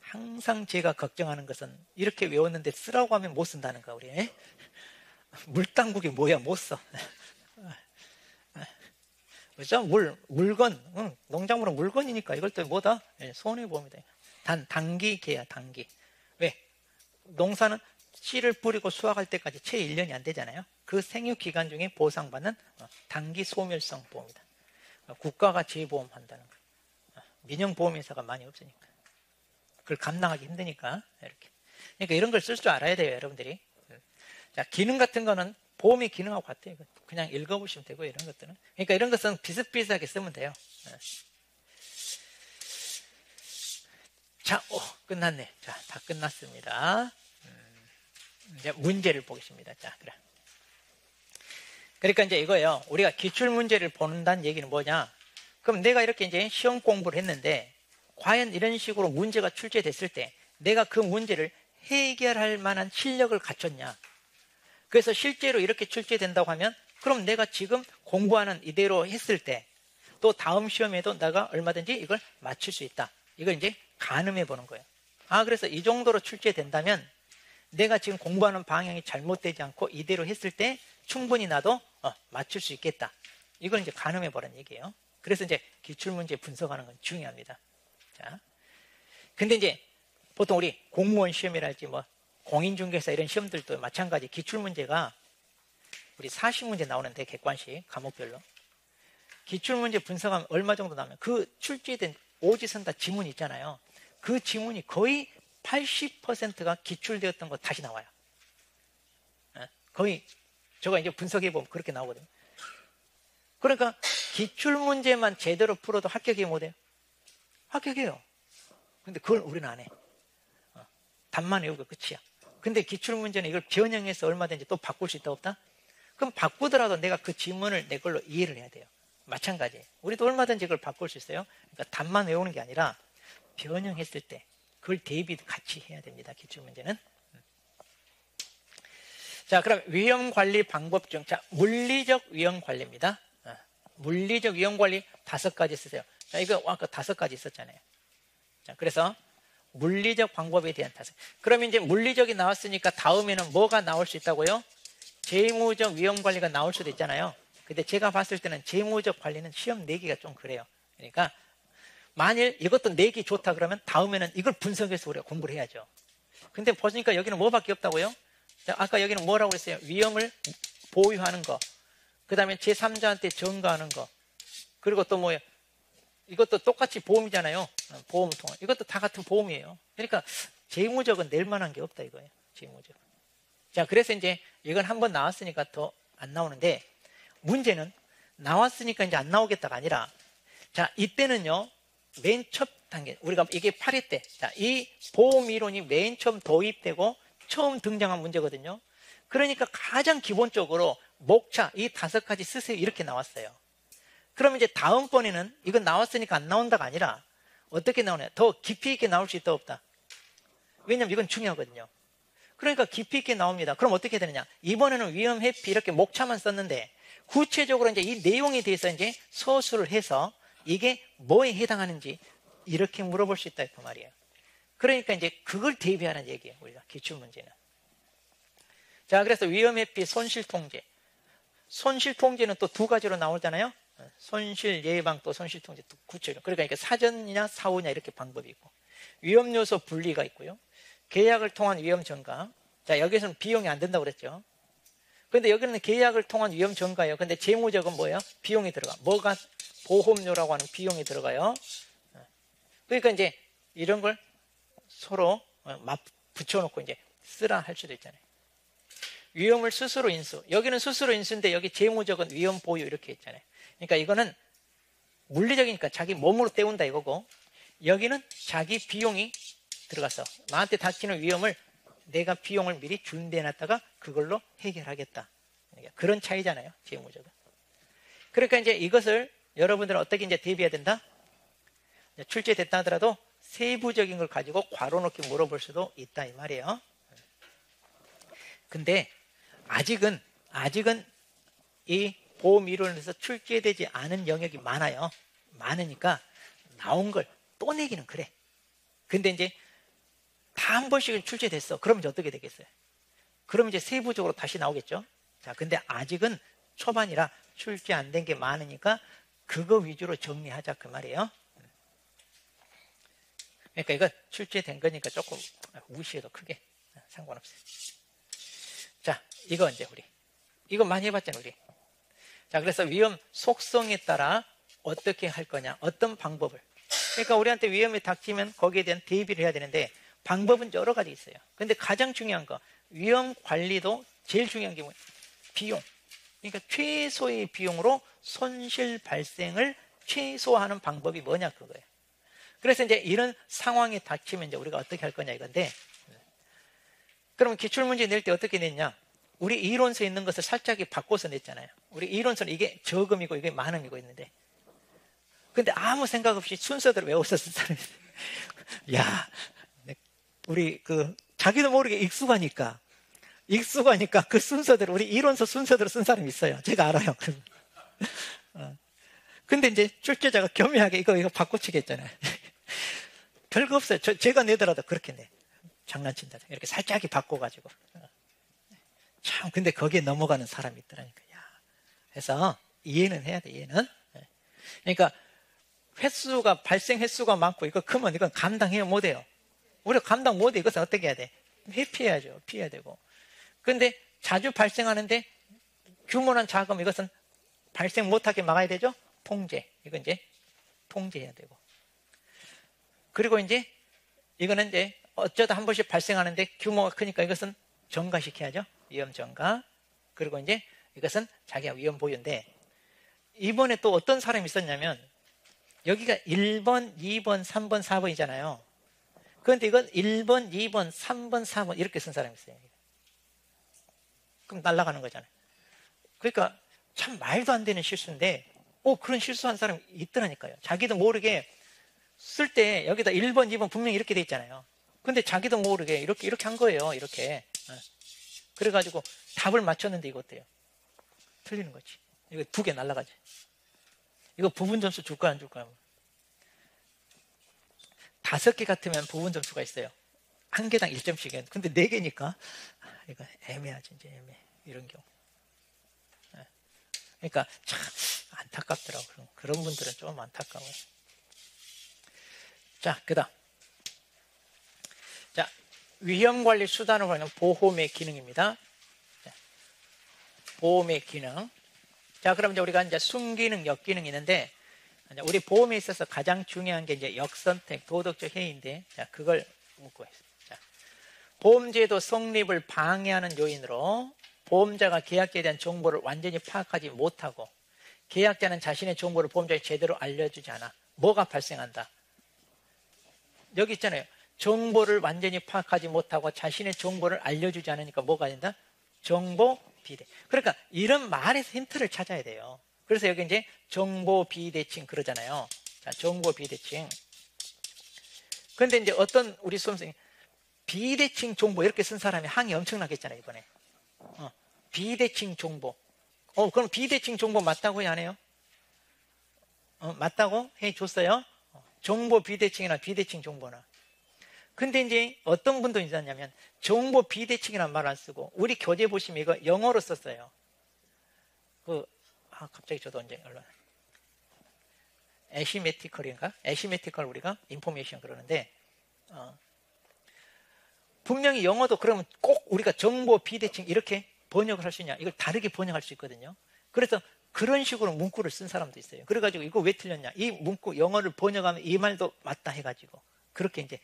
항상 제가 걱정하는 것은 이렇게 외웠는데 쓰라고 하면 못 쓴다는 거, 우리. 물당국이 뭐야? 못 써. 그죠? 물건. 농작물은 물건이니까 이걸 또 뭐다? 손해보험이다. 단기 계야, 단기. 왜? 농사는 씨를 뿌리고 수확할 때까지 채 1년이 안 되잖아요. 그 생육 기간 중에 보상받는 단기 소멸성 보험이다. 국가가 재보험한다는 거예요. 민영보험회사가 많이 없으니까. 그걸 감당하기 힘드니까 이렇게. 그러니까 이런 걸 쓸 줄 알아야 돼요, 여러분들이. 자, 기능 같은 거는 보험의 기능하고 같아요. 그냥 읽어보시면 되고 이런 것들은. 그러니까 이런 것은 비슷비슷하게 쓰면 돼요. 자, 끝났네. 자, 다 끝났습니다. 이제 문제를 보겠습니다. 자, 그래. 그러니까 이제 이거예요. 우리가 기출 문제를 본다는 얘기는 뭐냐? 그럼 내가 이렇게 이제 시험 공부를 했는데, 과연 이런 식으로 문제가 출제됐을 때, 내가 그 문제를 해결할 만한 실력을 갖췄냐? 그래서 실제로 이렇게 출제된다고 하면, 그럼 내가 지금 공부하는 이대로 했을 때, 또 다음 시험에도 내가 얼마든지 이걸 맞출 수 있다. 이걸 이제 가늠해 보는 거예요. 그래서 이 정도로 출제된다면 내가 지금 공부하는 방향이 잘못되지 않고 이대로 했을 때 충분히 나도 맞출 수 있겠다. 이걸 이제 가늠해 보라는 얘기예요. 그래서 이제 기출문제 분석하는 건 중요합니다. 자, 근데 이제 보통 우리 공무원 시험이랄지 뭐 공인중개사 이런 시험들도 마찬가지 기출문제가 우리 40문제 나오는데 객관식 과목별로 기출문제 분석하면 얼마 정도 나오면 그 출제된 오지선다 지문 있잖아요. 그 지문이 거의 80%가 기출되었던 거 다시 나와요. 거의 저거 이제 분석해보면 그렇게 나오거든요. 그러니까 기출문제만 제대로 풀어도 합격이 못해요. 합격해요. 근데 그걸 우리는 안 해. 답만 외우고 끝이야. 근데 기출문제는 이걸 변형해서 얼마든지 또 바꿀 수 있다 없다? 그럼 바꾸더라도 내가 그 지문을 내 걸로 이해를 해야 돼요. 마찬가지. 우리도 얼마든지 그걸 바꿀 수 있어요. 그러니까 답만 외우는 게 아니라 변형했을 때 그걸 대비도 같이 해야 됩니다. 기출문제는. 자, 그럼 위험관리 방법 중, 자, 물리적 위험관리입니다. 물리적 위험관리 5가지 쓰세요. 자, 이거 아까 5가지 있었잖아요. 자, 그래서 물리적 방법에 대한 5. 그러면 이제 물리적이 나왔으니까 다음에는 뭐가 나올 수 있다고요? 재무적 위험관리가 나올 수도 있잖아요. 근데 제가 봤을 때는 재무적 관리는 시험 내기가 좀 그래요. 그러니까 만일 이것도 내기 좋다 그러면 다음에는 이걸 분석해서 우리가 공부를 해야죠. 근데 보니까 여기는 뭐밖에 없다고요? 자, 아까 여기는 뭐라고 했어요? 위험을 보유하는 거. 그 다음에 제3자한테 전가하는 거. 그리고 또 뭐예요? 이것도 똑같이 보험이잖아요. 보험 통화. 이것도 다 같은 보험이에요. 그러니까 재무적은 낼 만한 게 없다 이거예요. 재무적. 자, 그래서 이제 이건 한번 나왔으니까 더 안 나오는데 문제는 나왔으니까 이제 안 나오겠다가 아니라 자, 이때는요. 맨 첫 단계. 우리가 이게 8회 때. 자, 이 보험 이론이 맨 처음 도입되고 처음 등장한 문제거든요. 그러니까 가장 기본적으로 목차 이 5가지 쓰세요. 이렇게 나왔어요. 그럼 이제 다음번에는 이건 나왔으니까 안 나온다가 아니라 어떻게 나오냐? 더 깊이 있게 나올 수 있다 없다? 왜냐면 이건 중요하거든요. 그러니까 깊이 있게 나옵니다. 그럼 어떻게 되느냐? 이번에는 위험 회피 이렇게 목차만 썼는데 구체적으로 이제 이 내용에 대해서 이제 서술을 해서 이게 뭐에 해당하는지 이렇게 물어볼 수 있다 그 말이에요. 그러니까 이제 그걸 대비하는 얘기예요. 우리가 기출문제는. 자, 그래서 위험 회피 손실 통제. 손실 통제는 또 2가지로 나오잖아요. 손실 예방 또 손실 통제 구체로. 그러니까 사전이냐 사후냐 이렇게 방법이 있고 위험 요소 분리가 있고요. 계약을 통한 위험 전가. 자, 여기서는 비용이 안 된다고 그랬죠. 그런데 여기는 계약을 통한 위험 전가예요. 근데 재무적은 뭐예요? 비용이 들어가. 뭐가 보험료라고 하는 비용이 들어가요. 그러니까 이제 이런 걸 서로 붙여놓고 이제 쓰라 할 수도 있잖아요. 위험을 스스로 인수. 여기는 스스로 인수인데 여기 재무적은 위험 보유 이렇게 있잖아요. 그러니까 이거는 물리적이니까 자기 몸으로 때운다 이거고 여기는 자기 비용이 들어가서 나한테 닥치는 위험을 내가 비용을 미리 준비해놨다가 그걸로 해결하겠다. 그런 차이잖아요. 재무적은. 그러니까 이제 이것을 여러분들은 어떻게 이제 대비해야 된다? 출제됐다 하더라도 세부적인 걸 가지고 괄호넣기 물어볼 수도 있다 이 말이에요. 근데 아직은 이 보험 이론에서 출제되지 않은 영역이 많아요. 많으니까 나온 걸 또 내기는 그래. 근데 이제 다 한 번씩은 출제됐어. 그러면 이제 어떻게 되겠어요? 그러면 이제 세부적으로 다시 나오겠죠. 자, 근데 아직은 초반이라 출제 안 된 게 많으니까 그거 위주로 정리하자 그 말이에요. 그러니까 이거 출제된 거니까 조금 무시해도 크게 상관없어요. 자, 이거 이제 이거 많이 해봤잖아요, 우리. 자, 그래서 위험 속성에 따라 어떻게 할 거냐, 어떤 방법을. 그러니까 우리한테 위험이 닥치면 거기에 대한 대비를 해야 되는데 방법은 여러 가지 있어요. 근데 가장 중요한 거, 위험 관리도 제일 중요한 게 뭐예요? 비용. 그러니까 최소의 비용으로 손실 발생을 최소화하는 방법이 뭐냐, 그거예요. 그래서 이제 이런 상황에 닥치면 이제 우리가 어떻게 할 거냐 이건데, 그럼 기출문제 낼 때 어떻게 냈냐? 우리 이론서에 있는 것을 살짝 바꿔서 냈잖아요. 우리 이론서는 이게 저금이고 이게 만음이고 있는데, 근데 아무 생각 없이 순서대로 외웠었을 사람이 야, 우리 자기도 모르게 익숙하니까 그 순서대로, 우리 이론서 순서대로 쓴 사람이 있어요. 제가 알아요. 근데 이제 출제자가 교묘하게 이거 바꿔치기 했잖아요. 별거 없어요. 제가 내더라도 그렇게 내. 장난친다. 이렇게 살짝이 바꿔가지고. 참, 근데 거기에 넘어가는 사람이 있더라니까. 야. 그래서 이해는 해야 돼, 이해는. 그러니까 발생 횟수가 많고 이거 크면 이건 감당해요, 못해요? 우리가 감당 못해. 이것은 어떻게 해야 돼? 회피해야죠. 피해야 되고. 근데 자주 발생하는데 규모는 작으면 이것은 발생 못하게 막아야 되죠? 통제. 이건 이제 통제해야 되고. 그리고 이제 이거는 이제 어쩌다 한 번씩 발생하는데 규모가 크니까 이것은 전가시켜야죠. 위험 전가. 그리고 이제 이것은 자기가 위험 보유인데, 이번에 또 어떤 사람이 있었냐면 여기가 1번, 2번, 3번, 4번이잖아요. 그런데 이건 1번, 2번, 3번, 4번 이렇게 쓴 사람이 있어요. 그럼 날아가는 거잖아요. 그러니까 참 말도 안 되는 실수인데 그런 실수한 사람이 있더라니까요. 자기도 모르게 쓸 때 여기다 1번, 2번 분명히 이렇게 돼 있잖아요. 근데 자기도 모르게 이렇게 한 거예요. 이렇게. 그래가지고 답을 맞췄는데 이거 어때요? 틀리는 거지. 이거 2개 날아가지. 이거 부분 점수 줄까 안 줄까? 5개 같으면 부분 점수가 있어요. 한 개당 1점씩은. 근데 4개니까 이거 애매하지, 이제 애매해. 이런 경우. 그러니까 참 안타깝더라고요. 그런 분들은 좀 안타까워요. 자, 그 다음. 자, 위험관리 수단으로 하는 보험의 기능입니다. 자, 보험의 기능. 자, 그럼 이제 우리가 이제 순기능, 역기능이 있는데, 우리 보험에 있어서 가장 중요한 게 이제 역선택, 도덕적 해이인데, 자, 그걸 묻고 있습니다. 자, 보험제도 성립을 방해하는 요인으로 보험자가 계약자에 대한 정보를 완전히 파악하지 못하고 계약자는 자신의 정보를 보험자에게 제대로 알려주지 않아. 뭐가 발생한다? 여기 있잖아요. 정보를 완전히 파악하지 못하고 자신의 정보를 알려주지 않으니까 뭐가 된다? 정보 비대. 그러니까 이런 말에서 힌트를 찾아야 돼요. 그래서 여기 이제 정보 비대칭 그러잖아요. 자, 정보 비대칭. 근데 이제 어떤 우리 수험생이 비대칭 정보 이렇게 쓴 사람이 항의 엄청나겠잖아요, 이번에. 비대칭 정보. 그럼 비대칭 정보 맞다고 안 해요? 맞다고 해 줬어요? 정보 비대칭이나 비대칭 정보나. 근데 이제 어떤 분도 있었냐면 정보 비대칭이라는 말 안 쓰고 우리 교재 보시면 이거 영어로 썼어요. 갑자기 저도 언제 애시메티컬인가? 애시메티컬 우리가 인포메이션 그러는데 분명히 영어도 그러면 꼭 우리가 정보 비대칭 이렇게 번역을 할 수 있냐? 이걸 다르게 번역할 수 있거든요. 그래서 그런 식으로 문구를 쓴 사람도 있어요. 그래가지고 이거 왜 틀렸냐? 이 문구 영어를 번역하면 이 말도 맞다 해가지고 그렇게 이제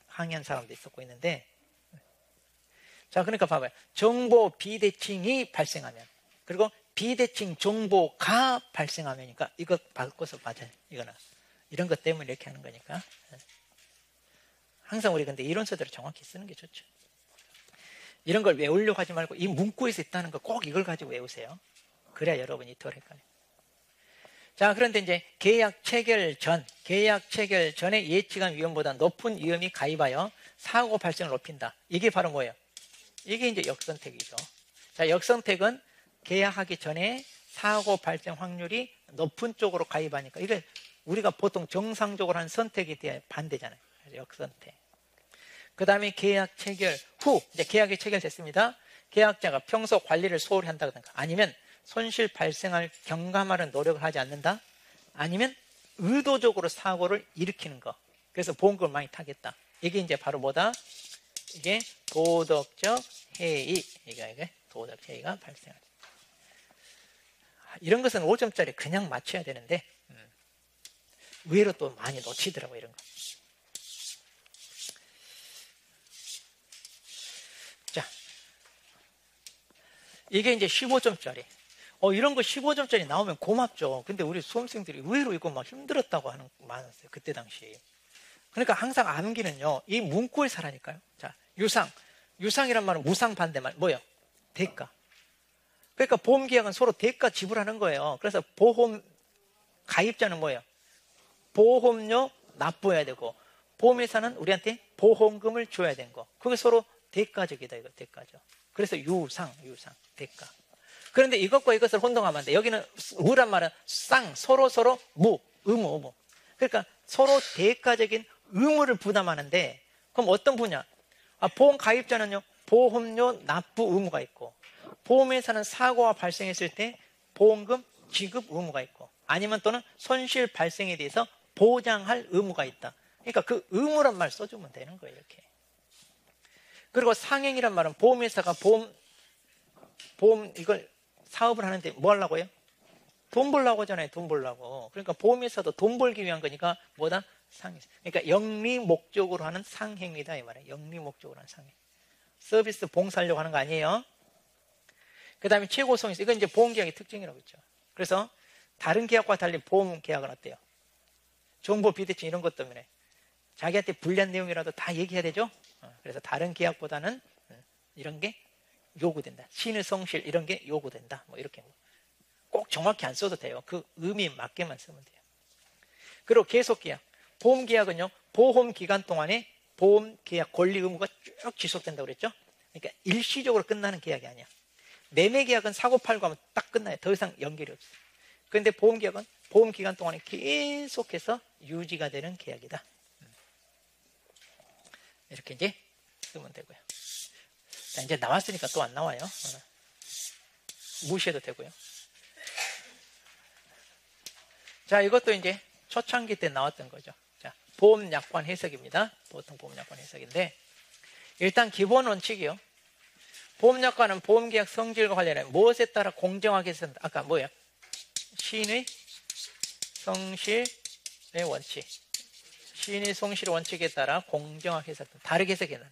항의한 사람도 있었고 있는데, 자, 그러니까 봐봐요. 정보 비대칭이 발생하면, 그리고 비대칭 정보가 발생하면이니까 이거 바꿔서 맞아요. 이거는 이런 것 때문에 이렇게 하는 거니까. 항상 우리 근데 이론서대로 정확히 쓰는 게 좋죠. 이런 걸 외우려고 하지 말고 이 문구에서 있다는 거 꼭 이걸 가지고 외우세요. 그래야 여러분이 덜 헷갈려요. 자, 그런데 이제 계약 체결 전에 예측한 위험보다 높은 위험이 가입하여 사고 발생을 높인다. 이게 바로 뭐예요? 이게 이제 역선택이죠. 자, 역선택은 계약하기 전에 사고 발생 확률이 높은 쪽으로 가입하니까 이게 우리가 보통 정상적으로 하는 선택에 대해 반대잖아요. 역선택. 그 다음에 계약 체결 후, 이제 계약이 체결됐습니다. 계약자가 평소 관리를 소홀히 한다든가, 아니면 손실 발생할 경감하는 노력을 하지 않는다, 아니면 의도적으로 사고를 일으키는 거. 그래서 보험금을 많이 타겠다. 이게 이제 바로 뭐다? 이게 도덕적 해이. 이게 도덕 제의가 발생하죠. 이런 것은 5점짜리 그냥 맞춰야 되는데 의외로 또 많이 놓치더라고 이런 거. 자, 이게 이제 15점짜리. 이런 거 15점짜리 나오면 고맙죠. 근데 우리 수험생들이 의외로 이거 막 힘들었다고 하는 거 많았어요. 그때 당시. 그러니까 항상 암기는요, 이 문구를 사라니까요. 자, 유상. 유상이란 말은 무상 반대말. 뭐예요? 대가. 그러니까 보험계약은 서로 대가 지불하는 거예요. 그래서 보험 가입자는 뭐예요? 보험료 납부해야 되고, 보험회사는 우리한테 보험금을 줘야 되는 거. 그게 서로 대가적이다, 이거 대가죠. 그래서 유상, 대가. 그런데 이것과 이것을 혼동하면 안 돼. 여기는 우란 말은 서로 의무. 그러니까 서로 대가적인 의무를 부담하는데, 그럼 어떤 분야? 보험 가입자는요, 보험료 납부 의무가 있고, 보험회사는 사고가 발생했을 때 보험금 지급 의무가 있고, 아니면 또는 손실 발생에 대해서 보장할 의무가 있다. 그러니까 그 의무란 말 써주면 되는 거예요, 이렇게. 그리고 상행이란 말은 보험회사가 보험 이걸 사업을 하는데 뭐 하려고 해요? 돈 벌려고 하잖아요, 돈 벌려고. 그러니까 보험회사도 돈 벌기 위한 거니까 뭐다? 상행. 그러니까 영리 목적으로 하는 상행이다, 이 말이에요. 영리 목적으로 하는 상행. 서비스 봉사하려고 하는 거 아니에요? 그 다음에 최고성에서 이건 이제 보험계약의 특징이라고 했죠. 그래서 다른 계약과 달리 보험계약은 어때요? 정보 비대칭 이런 것 때문에 자기한테 불리한 내용이라도 다 얘기해야 되죠. 그래서 다른 계약보다는 이런 게 요구된다. 신의 성실 이런 게 요구된다. 뭐 이렇게 꼭 정확히 안 써도 돼요. 그 의미 맞게만 쓰면 돼요. 그리고 계속계약. 보험계약은요, 보험기간 동안에 보험계약 권리 의무가 쭉 지속된다고 그랬죠. 그러니까 일시적으로 끝나는 계약이 아니야. 매매계약은 사고 팔고 하면 딱 끝나요. 더 이상 연결이 없어요. 그런데 보험계약은 보험기간 동안에 계속해서 유지가 되는 계약이다. 이렇게 이제 쓰면 되고요. 자, 이제 나왔으니까 또 안 나와요. 무시해도 되고요. 자, 이것도 이제 초창기 때 나왔던 거죠. 자, 보험약관 해석입니다. 보통 보험약관 해석인데, 일단 기본 원칙이요. 보험약관은 보험계약 성질과 관련해 무엇에 따라 공정하게 쓴다. 아까 뭐예요? 신의 성실의 원칙. 신의 성실의 원칙에 따라 공정하게 해석된다. 다르게 해석해놔.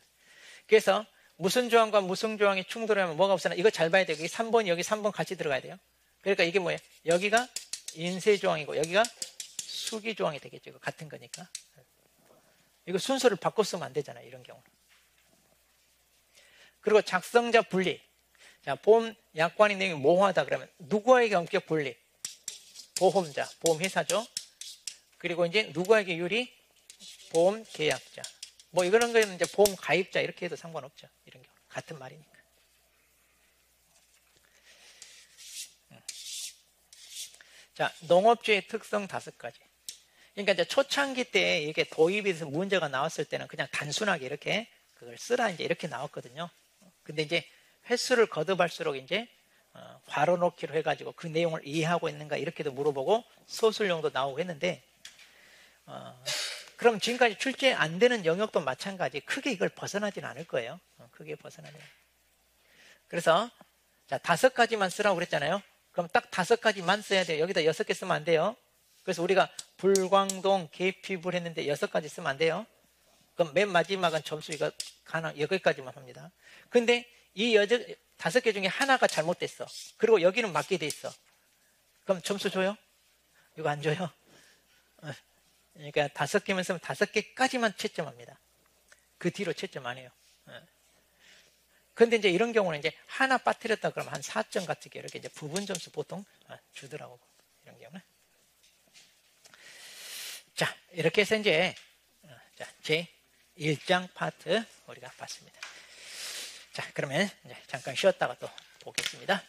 그래서 무슨 조항과 무슨 조항이 충돌하면 뭐가 없으나 이거 잘 봐야 돼요. 여기 3번, 여기 3번 같이 들어가야 돼요. 그러니까 이게 뭐예요? 여기가 인쇄조항이고 여기가 수기조항이 되겠죠. 이거 같은 거니까. 이거 순서를 바꿔 쓰면 안 되잖아요. 이런 경우는. 그리고 작성자 분리. 자, 보험 약관의 내용이 모호하다 그러면 누구에게 원격 분리? 보험자, 보험회사죠. 그리고 이제 누구에게 유리? 보험 계약자. 뭐 이런 거는 이제 보험 가입자 이렇게 해도 상관없죠. 이런 경우 같은 말이니까. 자, 농업주의 특성 5가지. 그러니까 이제 초창기 때 이게 도입에 대해서 문제가 나왔을 때는 그냥 단순하게 이렇게 그걸 쓰라 이제 이렇게 나왔거든요. 근데 이제 횟수를 거듭할수록 이제 괄호넣기로 해가지고 그 내용을 이해하고 있는가 이렇게도 물어보고 소술용도 나오고 했는데, 그럼 지금까지 출제 안 되는 영역도 마찬가지 크게 이걸 벗어나지는 않을 거예요. 크게 벗어나는. 그래서 자, 5가지만 쓰라고 그랬잖아요. 그럼 딱 5가지만 써야 돼요. 여기다 6개 쓰면 안 돼요. 그래서 우리가 불광동 계피불 했는데 6가지 쓰면 안 돼요. 그럼 맨 마지막은 점수 이거 여기까지만 합니다. 근데 이 5개 중에 하나가 잘못됐어. 그리고 여기는 맞게 돼 있어. 그럼 점수 줘요? 이거 안 줘요? 그러니까 5개만 쓰면 5개까지만 채점합니다. 그 뒤로 채점 안 해요. 근데 이제 이런 경우는 이제 하나 빠뜨렸다 그러면 한 4점 같은 게 이렇게 이제 부분 점수 보통 주더라고. 이런 경우는. 자, 이렇게 해서 이제 제 1장 파트 우리가 봤습니다. 자, 그러면 이제 잠깐 쉬었다가 또 보겠습니다.